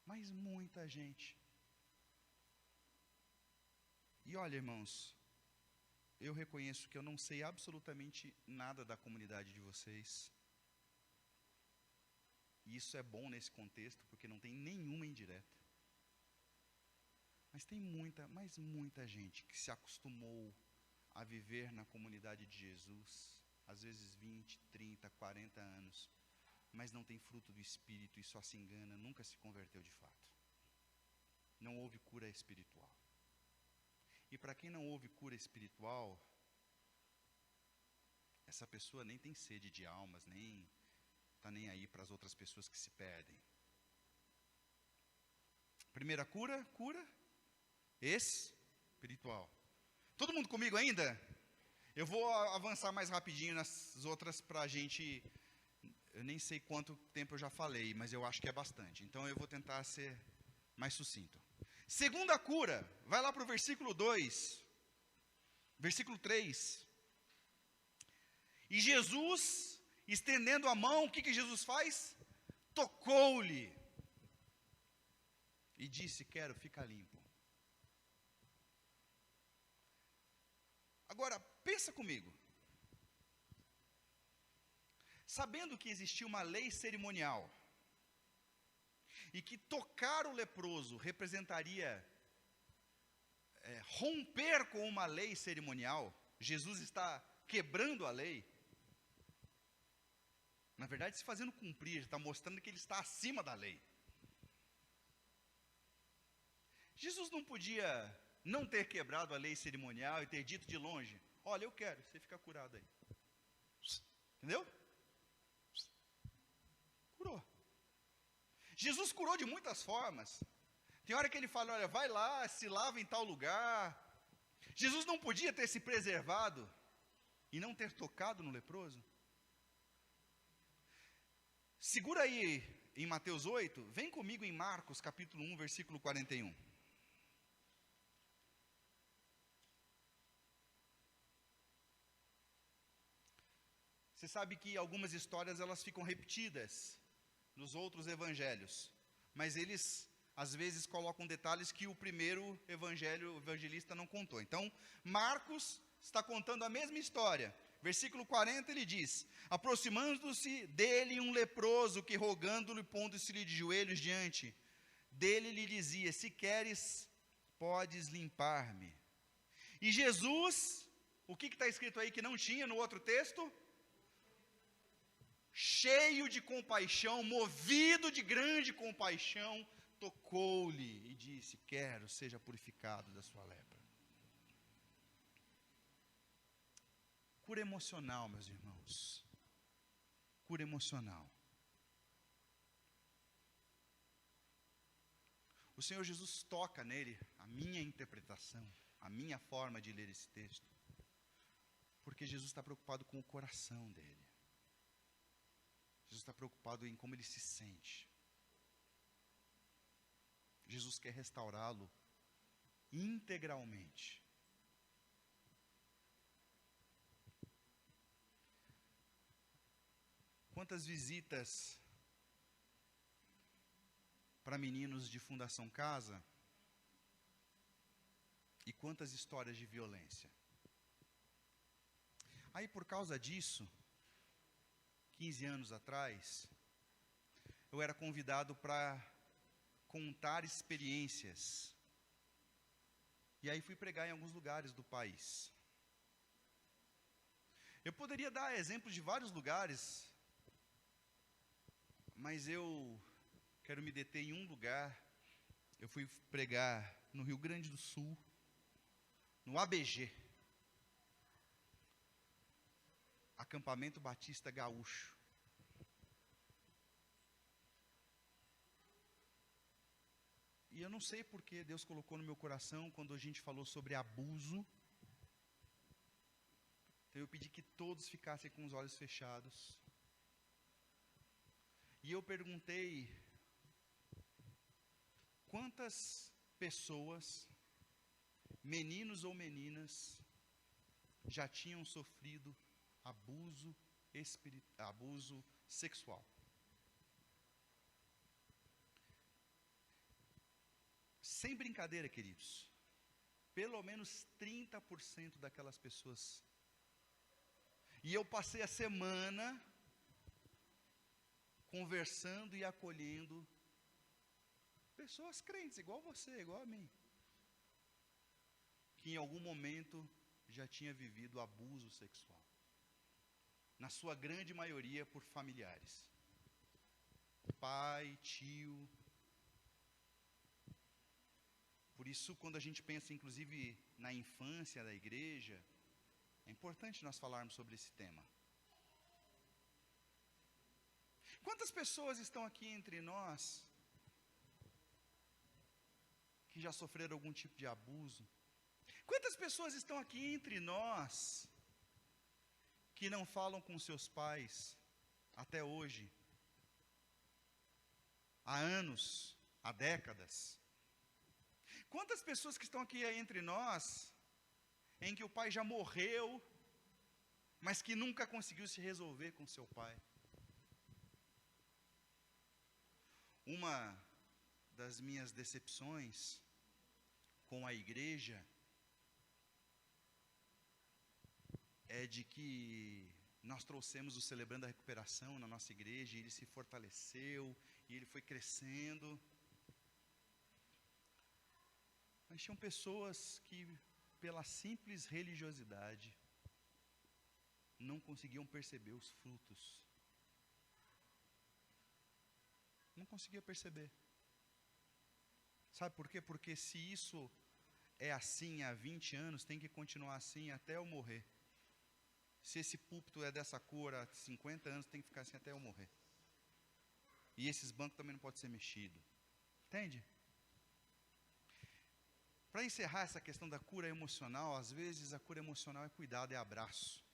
mas muita gente. E olha, irmãos, eu reconheço que eu não sei absolutamente nada da comunidade de vocês. E isso é bom nesse contexto, porque não tem nenhuma indireta. Mas tem muita, mas muita gente que se acostumou a viver na comunidade de Jesus, às vezes 20, 30, 40 anos, mas não tem fruto do Espírito e só se engana, nunca se converteu de fato. Não houve cura espiritual. E para quem não houve cura espiritual, essa pessoa nem tem sede de almas, nem está nem aí para as outras pessoas que se perdem. Primeira cura espiritual. Todo mundo comigo ainda? Eu vou avançar mais rapidinho nas outras para a gente. Eu nem sei quanto tempo eu já falei, mas eu acho que é bastante. Então eu vou tentar ser mais sucinto. Segunda cura, vai lá para o versículo 2, versículo 3. E Jesus, estendendo a mão, o que Jesus faz? Tocou-lhe e disse: quero ficar limpo. Agora, pensa comigo. Sabendo que existia uma lei cerimonial, e que tocar o leproso representaria romper com uma lei cerimonial, Jesus está quebrando a lei, na verdade se fazendo cumprir, está mostrando que ele está acima da lei. Jesus não podia não ter quebrado a lei cerimonial e ter dito de longe: olha, eu quero, você fica curado aí. Entendeu? Curou. Jesus curou de muitas formas. Tem hora que ele fala: olha, vai lá, se lava em tal lugar. Jesus não podia ter se preservado e não ter tocado no leproso? Segura aí em Mateus 8, vem comigo em Marcos capítulo 1, versículo 41. Você sabe que algumas histórias elas ficam repetidas nos outros evangelhos, mas eles às vezes colocam detalhes que o primeiro evangelista não contou. Então, Marcos está contando a mesma história. Versículo 40 ele diz: aproximando-se dele um leproso que, rogando-lhe, pondo-se-lhe de joelhos diante dele, lhe dizia: se queres, podes limpar-me. E Jesus, o que está escrito aí que não tinha no outro texto? Cheio de compaixão, movido de grande compaixão, tocou-lhe e disse: quero, seja purificado da sua lepra. Cura emocional, meus irmãos. Cura emocional. O Senhor Jesus toca nele, a minha interpretação, a minha forma de ler esse texto, porque Jesus está preocupado com o coração dele. Jesus está preocupado em como ele se sente. Jesus quer restaurá-lo integralmente. Quantas visitas para meninos de Fundação Casa e quantas histórias de violência. Aí, por causa disso, 15 anos atrás, eu era convidado para contar experiências. E aí fui pregar em alguns lugares do país. Eu poderia dar exemplos de vários lugares, mas eu quero me deter em um lugar. Eu fui pregar no Rio Grande do Sul, no ABG, Acampamento Batista Gaúcho. E eu não sei porque Deus colocou no meu coração, quando a gente falou sobre abuso, então eu pedi que todos ficassem com os olhos fechados. E eu perguntei: quantas pessoas, meninos ou meninas, já tinham sofrido abuso sexual? Sem brincadeira, queridos, pelo menos 30% daquelas pessoas. E eu passei a semana conversando e acolhendo pessoas crentes, igual você, igual a mim, que em algum momento já tinha vivido abuso sexual, na sua grande maioria por familiares, pai, tio. Por isso, quando a gente pensa inclusive na infância da igreja, é importante nós falarmos sobre esse tema. Quantas pessoas estão aqui entre nós que já sofreram algum tipo de abuso? Quantas pessoas estão aqui entre nós que não falam com seus pais até hoje? Há anos, há décadas. Quantas pessoas que estão aqui entre nós em que o pai já morreu, mas que nunca conseguiu se resolver com seu pai? Uma das minhas decepções com a igreja é de que nós trouxemos o Celebrando a Recuperação na nossa igreja, e ele se fortaleceu, e ele foi crescendo. Mas tinham pessoas que, pela simples religiosidade, não conseguiam perceber os frutos. Não conseguia perceber. Sabe por quê? Porque se isso é assim há 20 anos, tem que continuar assim até eu morrer. Se esse púlpito é dessa cor há 50 anos, tem que ficar assim até eu morrer. E esses bancos também não podem ser mexidos. Entende? Para encerrar essa questão da cura emocional, às vezes a cura emocional é cuidado, é abraço.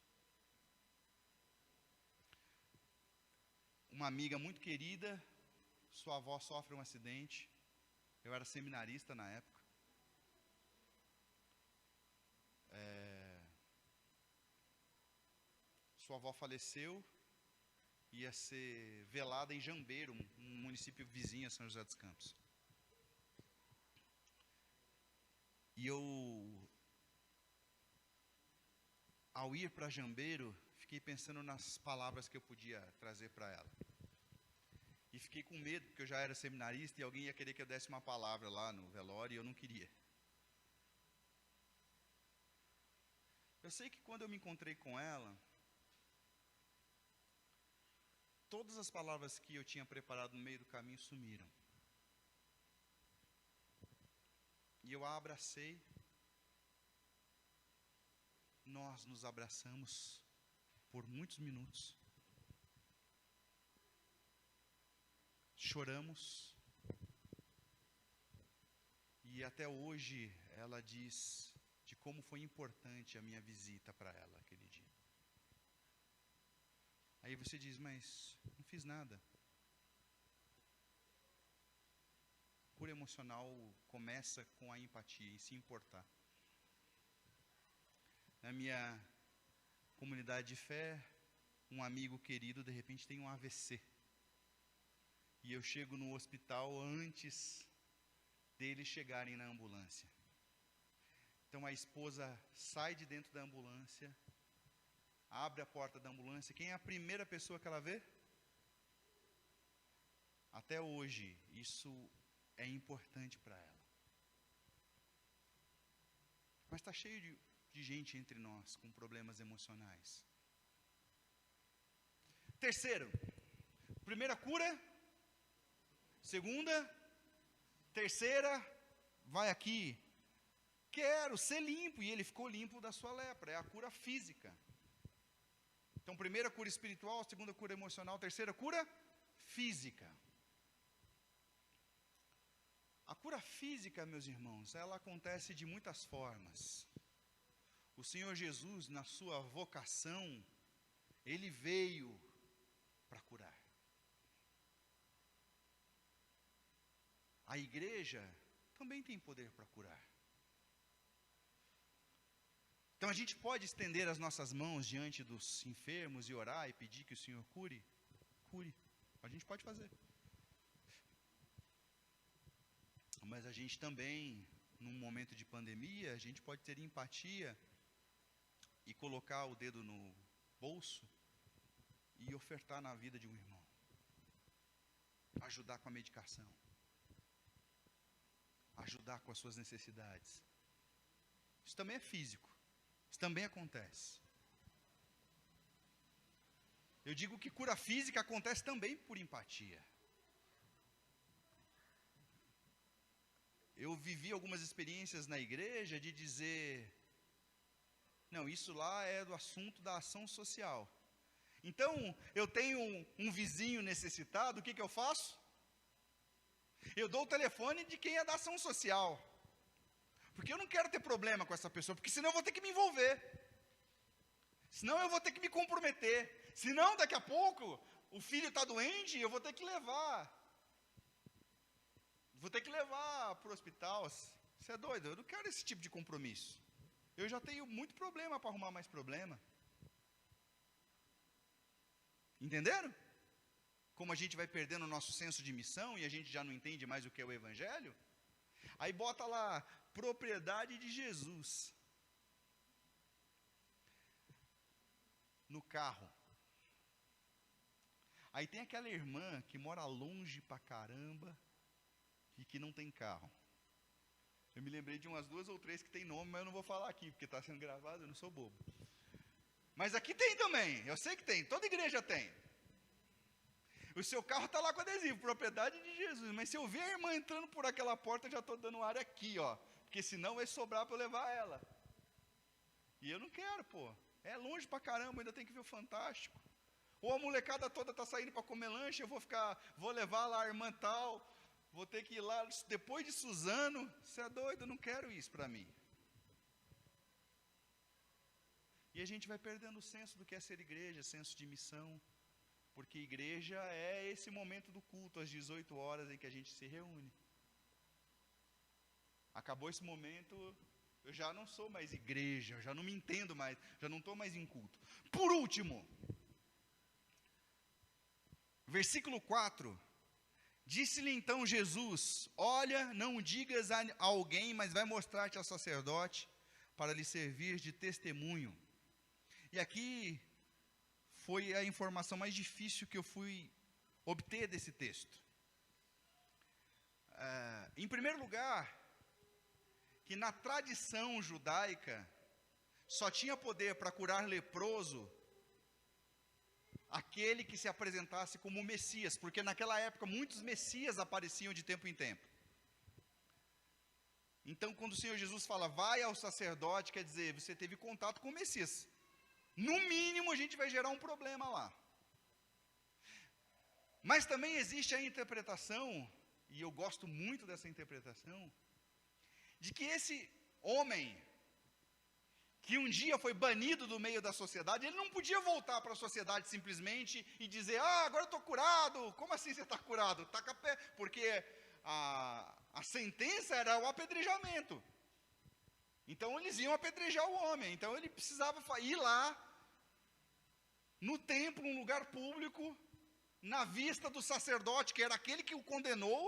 Uma amiga muito querida, sua avó sofre um acidente. Eu era seminarista na época. sua avó faleceu, ia ser velada em Jambeiro, um município vizinho a São José dos Campos. E eu, ao ir para Jambeiro, fiquei pensando nas palavras que eu podia trazer para ela. E fiquei com medo, porque eu já era seminarista e alguém ia querer que eu desse uma palavra lá no velório e eu não queria. Eu sei que quando eu me encontrei com ela, todas as palavras que eu tinha preparado no meio do caminho sumiram. E eu a abracei. Nós nos abraçamos por muitos minutos. Choramos. E até hoje ela diz de como foi importante a minha visita para ela aquele dia. Aí você diz, mas não fiz nada. Cura emocional começa com a empatia e se importar. Na minha comunidade de fé, um amigo querido de repente tem um AVC. E eu chego no hospital antes deles chegarem na ambulância. Então a esposa sai de dentro da ambulância, abre a porta da ambulância. Quem é a primeira pessoa que ela vê? Até hoje, isso é importante para ela. Mas está cheio de gente entre nós com problemas emocionais. Terceiro, primeira cura. Segunda, terceira, vai aqui. Quero ser limpo. E ele ficou limpo da sua lepra. É a cura física. Então, primeira cura espiritual, segunda cura emocional, terceira cura física. A cura física, meus irmãos, ela acontece de muitas formas. O Senhor Jesus, na sua vocação, Ele veio para curar. A igreja também tem poder para curar. Então a gente pode estender as nossas mãos diante dos enfermos e orar e pedir que o Senhor cure? Cure. A gente pode fazer. Mas a gente também, num momento de pandemia, a gente pode ter empatia e colocar o dedo no bolso e ofertar na vida de um irmão. Ajudar com a medicação. Ajudar com as suas necessidades. Isso também é físico. Isso também acontece. Eu digo que cura física acontece também por empatia. Eu vivi algumas experiências na igreja de dizer, não, isso lá é do assunto da ação social. Então, eu tenho um vizinho necessitado, o que eu faço? Eu dou o telefone de quem é da ação social. Porque eu não quero ter problema com essa pessoa, porque senão eu vou ter que me envolver. Senão eu vou ter que me comprometer. Senão daqui a pouco o filho está doente e eu vou ter que levar. Vou ter que levar para o hospital. Você é doido? Eu não quero esse tipo de compromisso. Eu já tenho muito problema para arrumar mais problema. Entenderam? Como a gente vai perdendo o nosso senso de missão e a gente já não entende mais o que é o Evangelho. Aí bota lá, propriedade de Jesus. No carro. Aí tem aquela irmã que mora longe pra caramba e que não tem carro. Eu me lembrei de umas 2 ou 3 que tem nome, mas eu não vou falar aqui, porque está sendo gravado, eu não sou bobo. Mas aqui tem também, eu sei que tem, toda igreja tem. O seu carro está lá com adesivo, propriedade de Jesus. Mas se eu ver a irmã entrando por aquela porta, eu já estou dando área aqui, ó. Porque senão vai sobrar para eu levar ela. E eu não quero, pô. É longe pra caramba, ainda tem que ver o Fantástico. Ou a molecada toda está saindo para comer lanche, eu vou levar lá a irmã tal, vou ter que ir lá depois de Suzano. Você é doido, eu não quero isso para mim. E a gente vai perdendo o senso do que é ser igreja, senso de missão. Porque igreja é esse momento do culto, às 18 horas, em que a gente se reúne. Acabou esse momento, eu já não sou mais igreja, eu já não me entendo mais, já não estou mais em culto. Por último, Versículo 4. Disse-lhe então Jesus: olha, não digas a alguém, mas vai mostrar-te ao sacerdote, para lhe servir de testemunho. E aqui foi a informação mais difícil que eu fui obter desse texto. Em primeiro lugar, que na tradição judaica, só tinha poder para curar leproso aquele que se apresentasse como Messias, porque naquela época muitos Messias apareciam de tempo em tempo. Então, quando o Senhor Jesus fala, vai ao sacerdote, quer dizer, você teve contato com o Messias. No mínimo, a gente vai gerar um problema lá. Mas também existe a interpretação, e eu gosto muito dessa interpretação, de que esse homem, que um dia foi banido do meio da sociedade, ele não podia voltar para a sociedade simplesmente e dizer, agora eu estou curado. Como assim você está curado? Taca pé, porque a sentença era o apedrejamento. Então eles iam apedrejar o homem, então ele precisava ir lá, no templo, um lugar público, na vista do sacerdote, que era aquele que o condenou,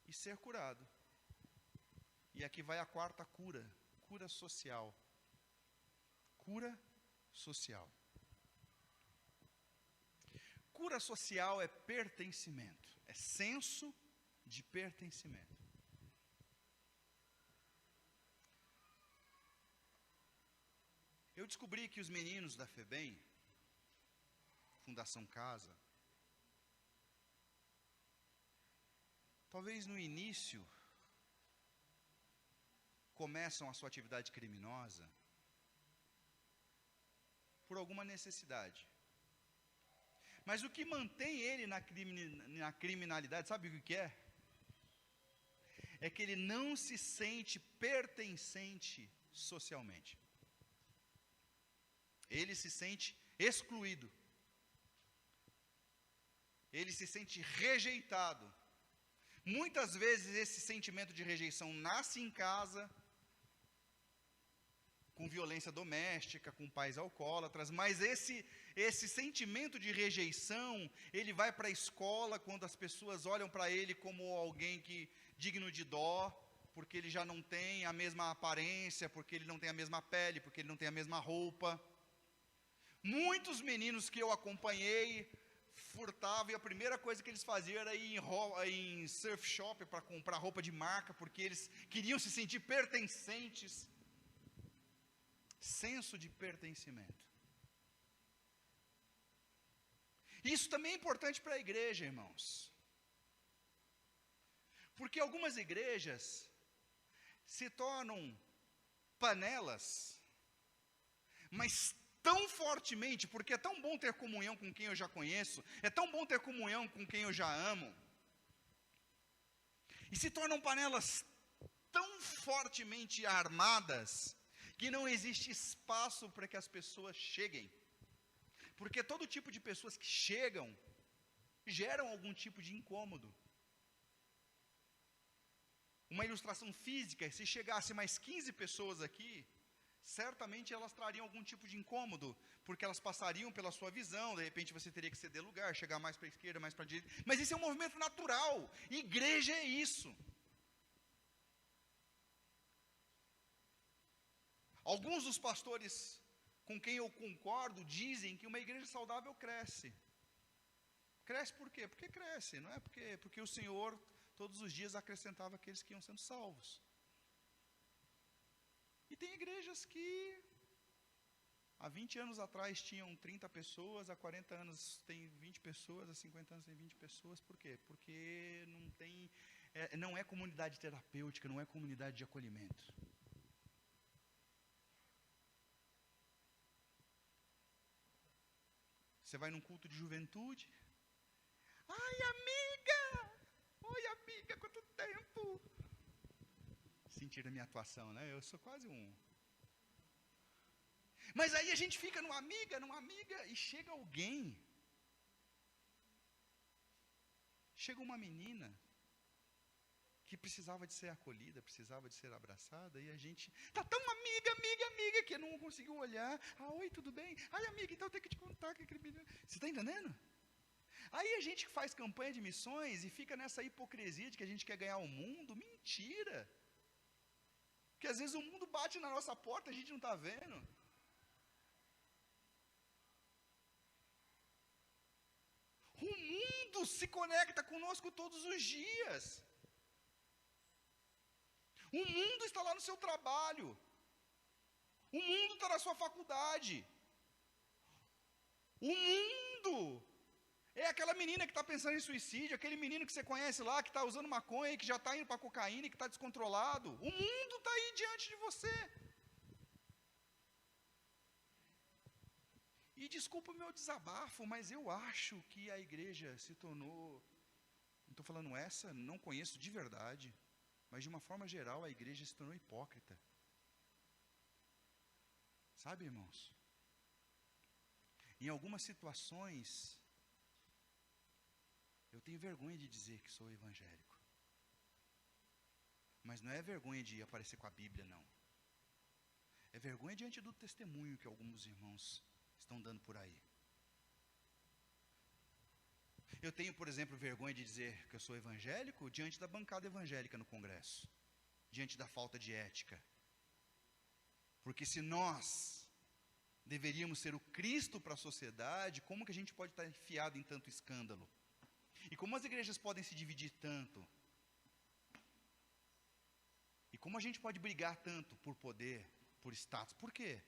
e ser curado. E aqui vai a quarta cura, cura social. Cura social. Cura social é pertencimento, é senso de pertencimento. Eu descobri que os meninos da FEBEM, Fundação Casa, talvez no início começam a sua atividade criminosa por alguma necessidade. Mas o que mantém ele na criminalidade, sabe o que é? É que ele não se sente pertencente socialmente. Ele se sente excluído. Ele se sente rejeitado. Muitas vezes esse sentimento de rejeição nasce em casa, com violência doméstica, com pais alcoólatras, mas esse sentimento de rejeição, ele vai para a escola, quando as pessoas olham para ele como alguém que digno de dó, porque ele já não tem a mesma aparência, porque ele não tem a mesma pele, porque ele não tem a mesma roupa. Muitos meninos que eu acompanhei furtavam, e a primeira coisa que eles faziam era ir em surf shop para comprar roupa de marca, porque eles queriam se sentir pertencentes. Senso de pertencimento. Isso também é importante para a igreja, irmãos. Porque algumas igrejas se tornam panelas, mas tão fortemente, porque é tão bom ter comunhão com quem eu já conheço, é tão bom ter comunhão com quem eu já amo, e se tornam panelas tão fortemente armadas, que não existe espaço para que as pessoas cheguem, porque todo tipo de pessoas que chegam, geram algum tipo de incômodo. Uma ilustração física, se chegasse mais 15 pessoas aqui, certamente elas trariam algum tipo de incômodo, porque elas passariam pela sua visão, de repente você teria que ceder lugar, chegar mais para a esquerda, mais para a direita, mas isso é um movimento natural, igreja é isso. Alguns dos pastores com quem eu concordo dizem que uma igreja saudável cresce. Cresce por quê? Porque cresce, não é porque o Senhor todos os dias acrescentava aqueles que iam sendo salvos. E tem igrejas que há 20 anos atrás tinham 30 pessoas, há 40 anos tem 20 pessoas, há 50 anos tem 20 pessoas. Por quê? Porque não é comunidade terapêutica, não é comunidade de acolhimento. Você vai num culto de juventude. Ai, amiga! Oi, amiga, quanto tempo! Sentiram a minha atuação, né? Eu sou quase um. Mas aí a gente fica numa amiga, e chega alguém. Chega uma menina. que precisava de ser acolhida, precisava de ser abraçada, e a gente tá tão amiga, que não conseguiu olhar. Ah, oi, tudo bem? Ai, amiga, então eu tenho que te contar que aquele menino... Você está entendendo? Aí a gente faz campanha de missões e fica nessa hipocrisia de que a gente quer ganhar o mundo. Mentira! Porque às vezes o mundo bate na nossa porta, a gente não está vendo. O mundo se conecta conosco todos os dias. O mundo está lá no seu trabalho. O mundo está na sua faculdade. O mundo é aquela menina que está pensando em suicídio, aquele menino que você conhece lá, que está usando maconha, que já está indo para cocaína, que está descontrolado. O mundo está aí diante de você. E desculpa o meu desabafo, mas eu acho que a igreja se tornou, não estou falando essa, não conheço de verdade, mas de uma forma geral a igreja se tornou hipócrita. Sabe, irmãos? Em algumas situações, eu tenho vergonha de dizer que sou evangélico. Mas não é vergonha de aparecer com a Bíblia, não. É vergonha diante do testemunho que alguns irmãos estão dando por aí. Eu tenho, por exemplo, vergonha de dizer que eu sou evangélico diante da bancada evangélica no Congresso, diante da falta de ética. Porque se nós deveríamos ser o Cristo para a sociedade, como que a gente pode estar enfiado em tanto escândalo? E como as igrejas podem se dividir tanto? E como a gente pode brigar tanto por poder, por status? Por quê?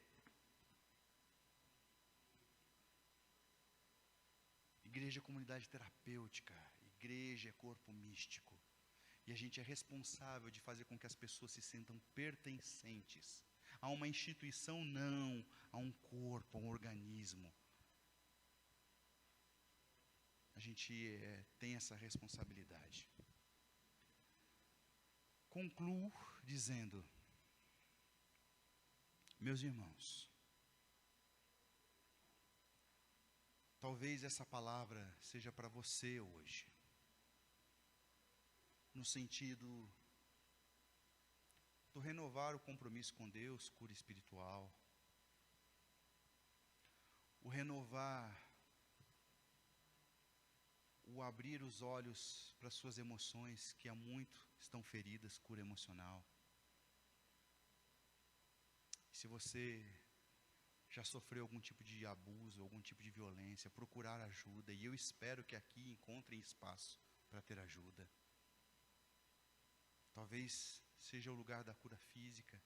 Igreja é comunidade terapêutica, igreja é corpo místico. E a gente é responsável de fazer com que as pessoas se sintam pertencentes a uma instituição, não, a um corpo, a um organismo. A gente tem essa responsabilidade. Concluo dizendo, meus irmãos, talvez essa palavra seja para você hoje, no sentido do renovar o compromisso com Deus, cura espiritual, o renovar, o abrir os olhos para suas emoções, que há muito estão feridas, cura emocional. Se você já sofreu algum tipo de abuso, algum tipo de violência, procurar ajuda, e eu espero que aqui encontrem espaço para ter ajuda. Talvez seja o lugar da cura física,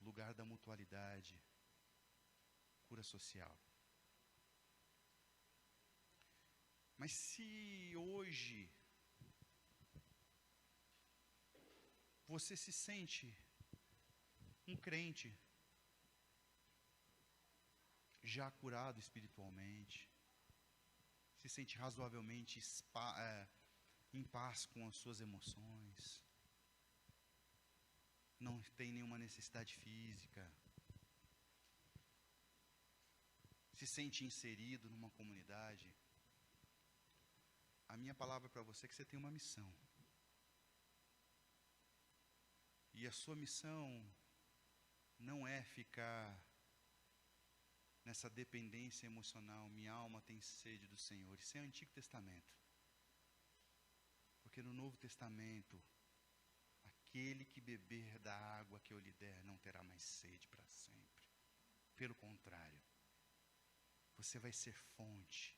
lugar da mutualidade, cura social. Mas se hoje você se sente um crente, já curado espiritualmente, se sente razoavelmente em paz com as suas emoções, não tem nenhuma necessidade física, se sente inserido numa comunidade, a minha palavra para você é que você tem uma missão. E a sua missão não é ficar nessa dependência emocional, minha alma tem sede do Senhor. Isso é o Antigo Testamento. Porque no Novo Testamento, aquele que beber da água que eu lhe der não terá mais sede para sempre. Pelo contrário, você vai ser fonte.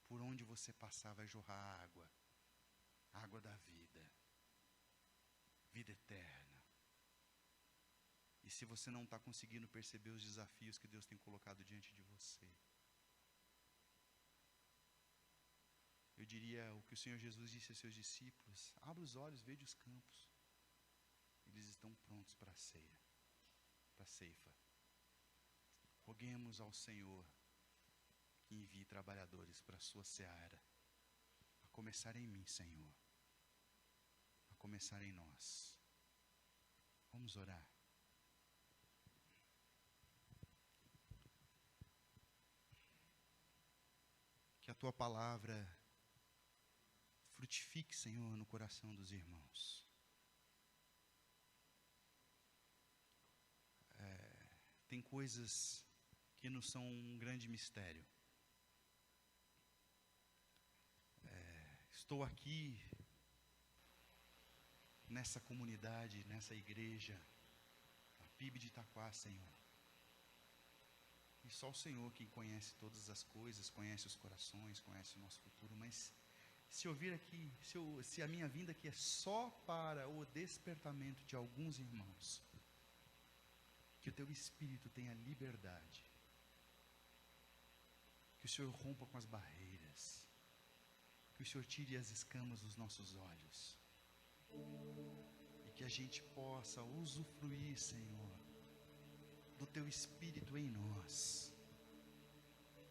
Por onde você passar vai jorrar água, água da vida, vida eterna. E se você não está conseguindo perceber os desafios que Deus tem colocado diante de você, eu diria o que o Senhor Jesus disse aos seus discípulos: abra os olhos, veja os campos, eles estão prontos para a ceia, para a ceifa. Roguemos ao Senhor que envie trabalhadores para a sua seara, a começar em mim, Senhor, a começar em nós. Vamos orar. Que a tua palavra frutifique, Senhor, no coração dos irmãos. Tem coisas que não são um grande mistério. Estou aqui nessa comunidade, nessa igreja, a PIB de Itaquá, Senhor. E só o Senhor quem conhece todas as coisas, conhece os corações, conhece o nosso futuro. Mas se eu vir aqui, se a minha vinda aqui é só para o despertamento de alguns irmãos, que o teu Espírito tenha liberdade, que o Senhor rompa com as barreiras, que o Senhor tire as escamas dos nossos olhos, e que a gente possa usufruir, Senhor, do teu Espírito em nós,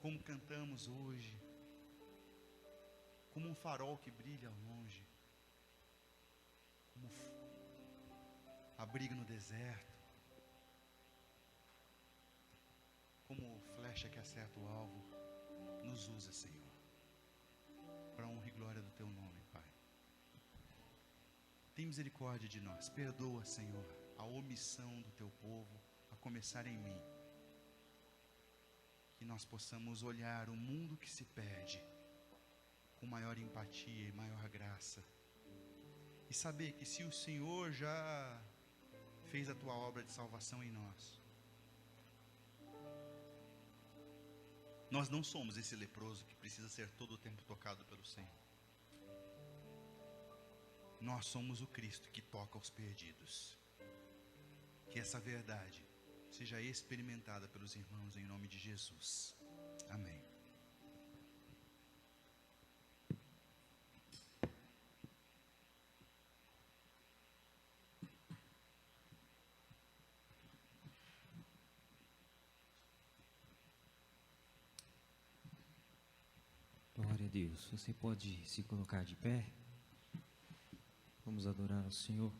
como cantamos hoje, como um farol que brilha ao longe, como abrigo no deserto, como flecha que acerta o alvo. Nos usa, Senhor, para a honra e glória do teu nome, Pai. Tem misericórdia de nós, perdoa, Senhor, a omissão do teu povo, a começar em mim, que nós possamos olhar o mundo que se perde com maior empatia e maior graça, e saber que se o Senhor já fez a tua obra de salvação em nós, nós não somos esse leproso que precisa ser todo o tempo tocado pelo Senhor. Nós somos o Cristo que toca os perdidos. Que essa verdade seja experimentada pelos irmãos em nome de Jesus. Amém. Glória a Deus. Você pode se colocar de pé? Vamos adorar ao Senhor.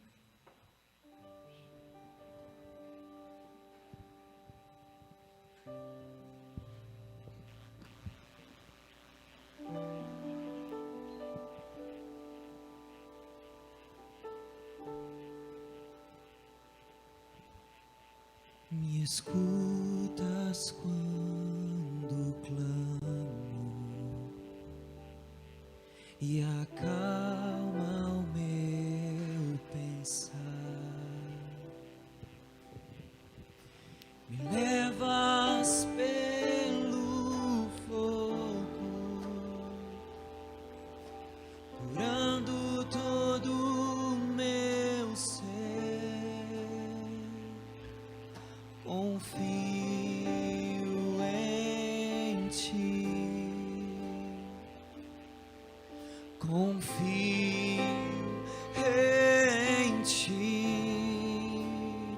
Me escutas quando clamo e acalma o meu pensar. Me levas pelo fogo, curando todo o meu ser. Confio em ti, confio em ti.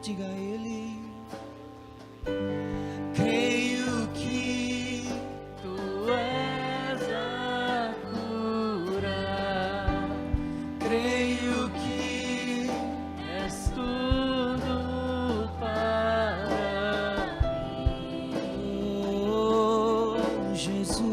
Diga a Ele, creio que Tu és a cura, creio que és tudo para mim, oh, Jesus.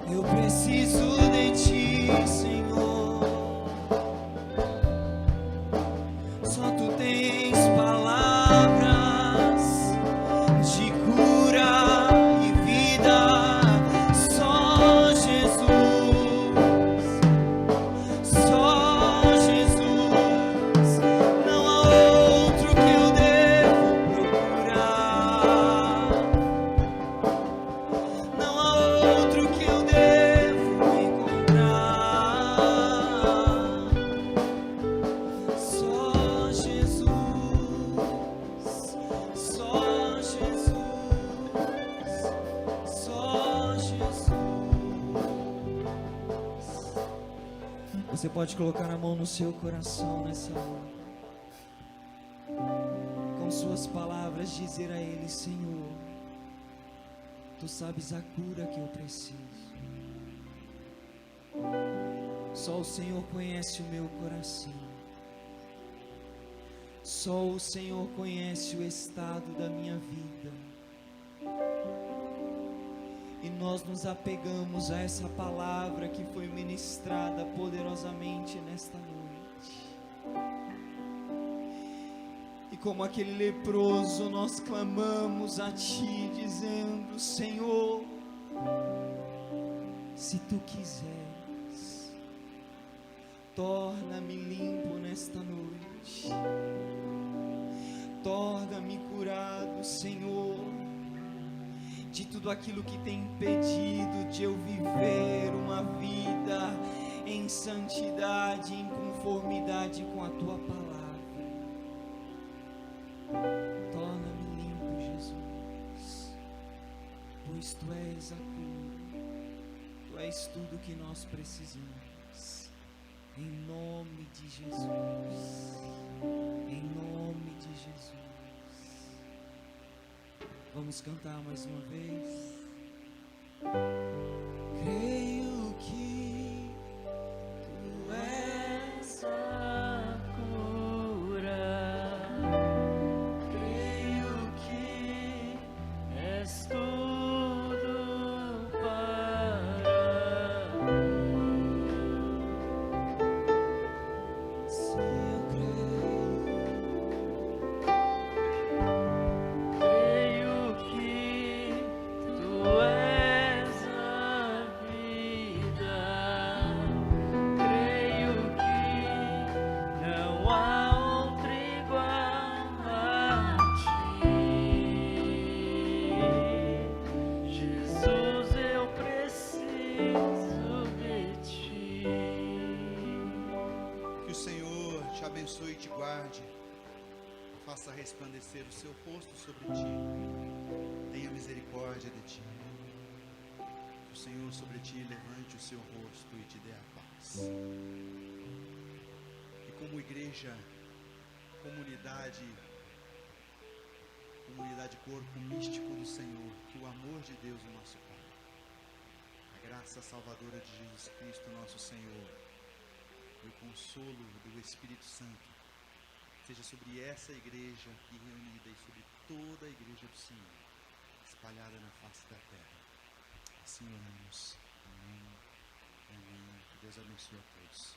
Eu preciso de ti, Senhor. Só tu tens palavras de cura e vida. Só Jesus, só Jesus. Não há outro que eu devo procurar. Não há outro que eu devo encontrar. Só Jesus, só Jesus, só Jesus. Você pode colocar a mão no seu coração nessa hora, com suas palavras dizer a Ele: Senhor, Tu sabes a cura que eu preciso. Só o Senhor conhece o meu coração. Só o Senhor conhece o estado da minha vida. E nós nos apegamos a essa palavra que foi ministrada poderosamente nesta noite. E como aquele leproso, nós clamamos a Ti, dizendo: Senhor, se Tu quiseres, torna-me limpo nesta noite. Torna-me curado, Senhor, de tudo aquilo que tem impedido de eu viver uma vida em santidade, em conformidade com a Tua palavra. Torna-me limpo, Jesus, pois Tu és a cura, Tu és tudo que nós precisamos. Em nome de Jesus, em nome de Jesus. Vamos cantar mais uma vez. Creio que Tu és a cura. Creio que és tudo para mim. Se eu creio que Tu és a vida. Creio que não há outro igual a Ti. Jesus, eu preciso de Ti. Que o Senhor te abençoe e te guarde, faça resplandecer o seu rosto sobre ti, tenha misericórdia de ti. Que o Senhor sobre ti levante o seu rosto e te dê a paz. E como igreja, comunidade, corpo místico do Senhor, que o amor de Deus, o nosso Pai, a graça salvadora de Jesus Cristo, nosso Senhor, e o consolo do Espírito Santo seja sobre essa igreja aqui reunida e sobre toda a igreja do Senhor, espalhada na face da terra. Assim oramos. Amém. Amém. Que Deus abençoe a todos.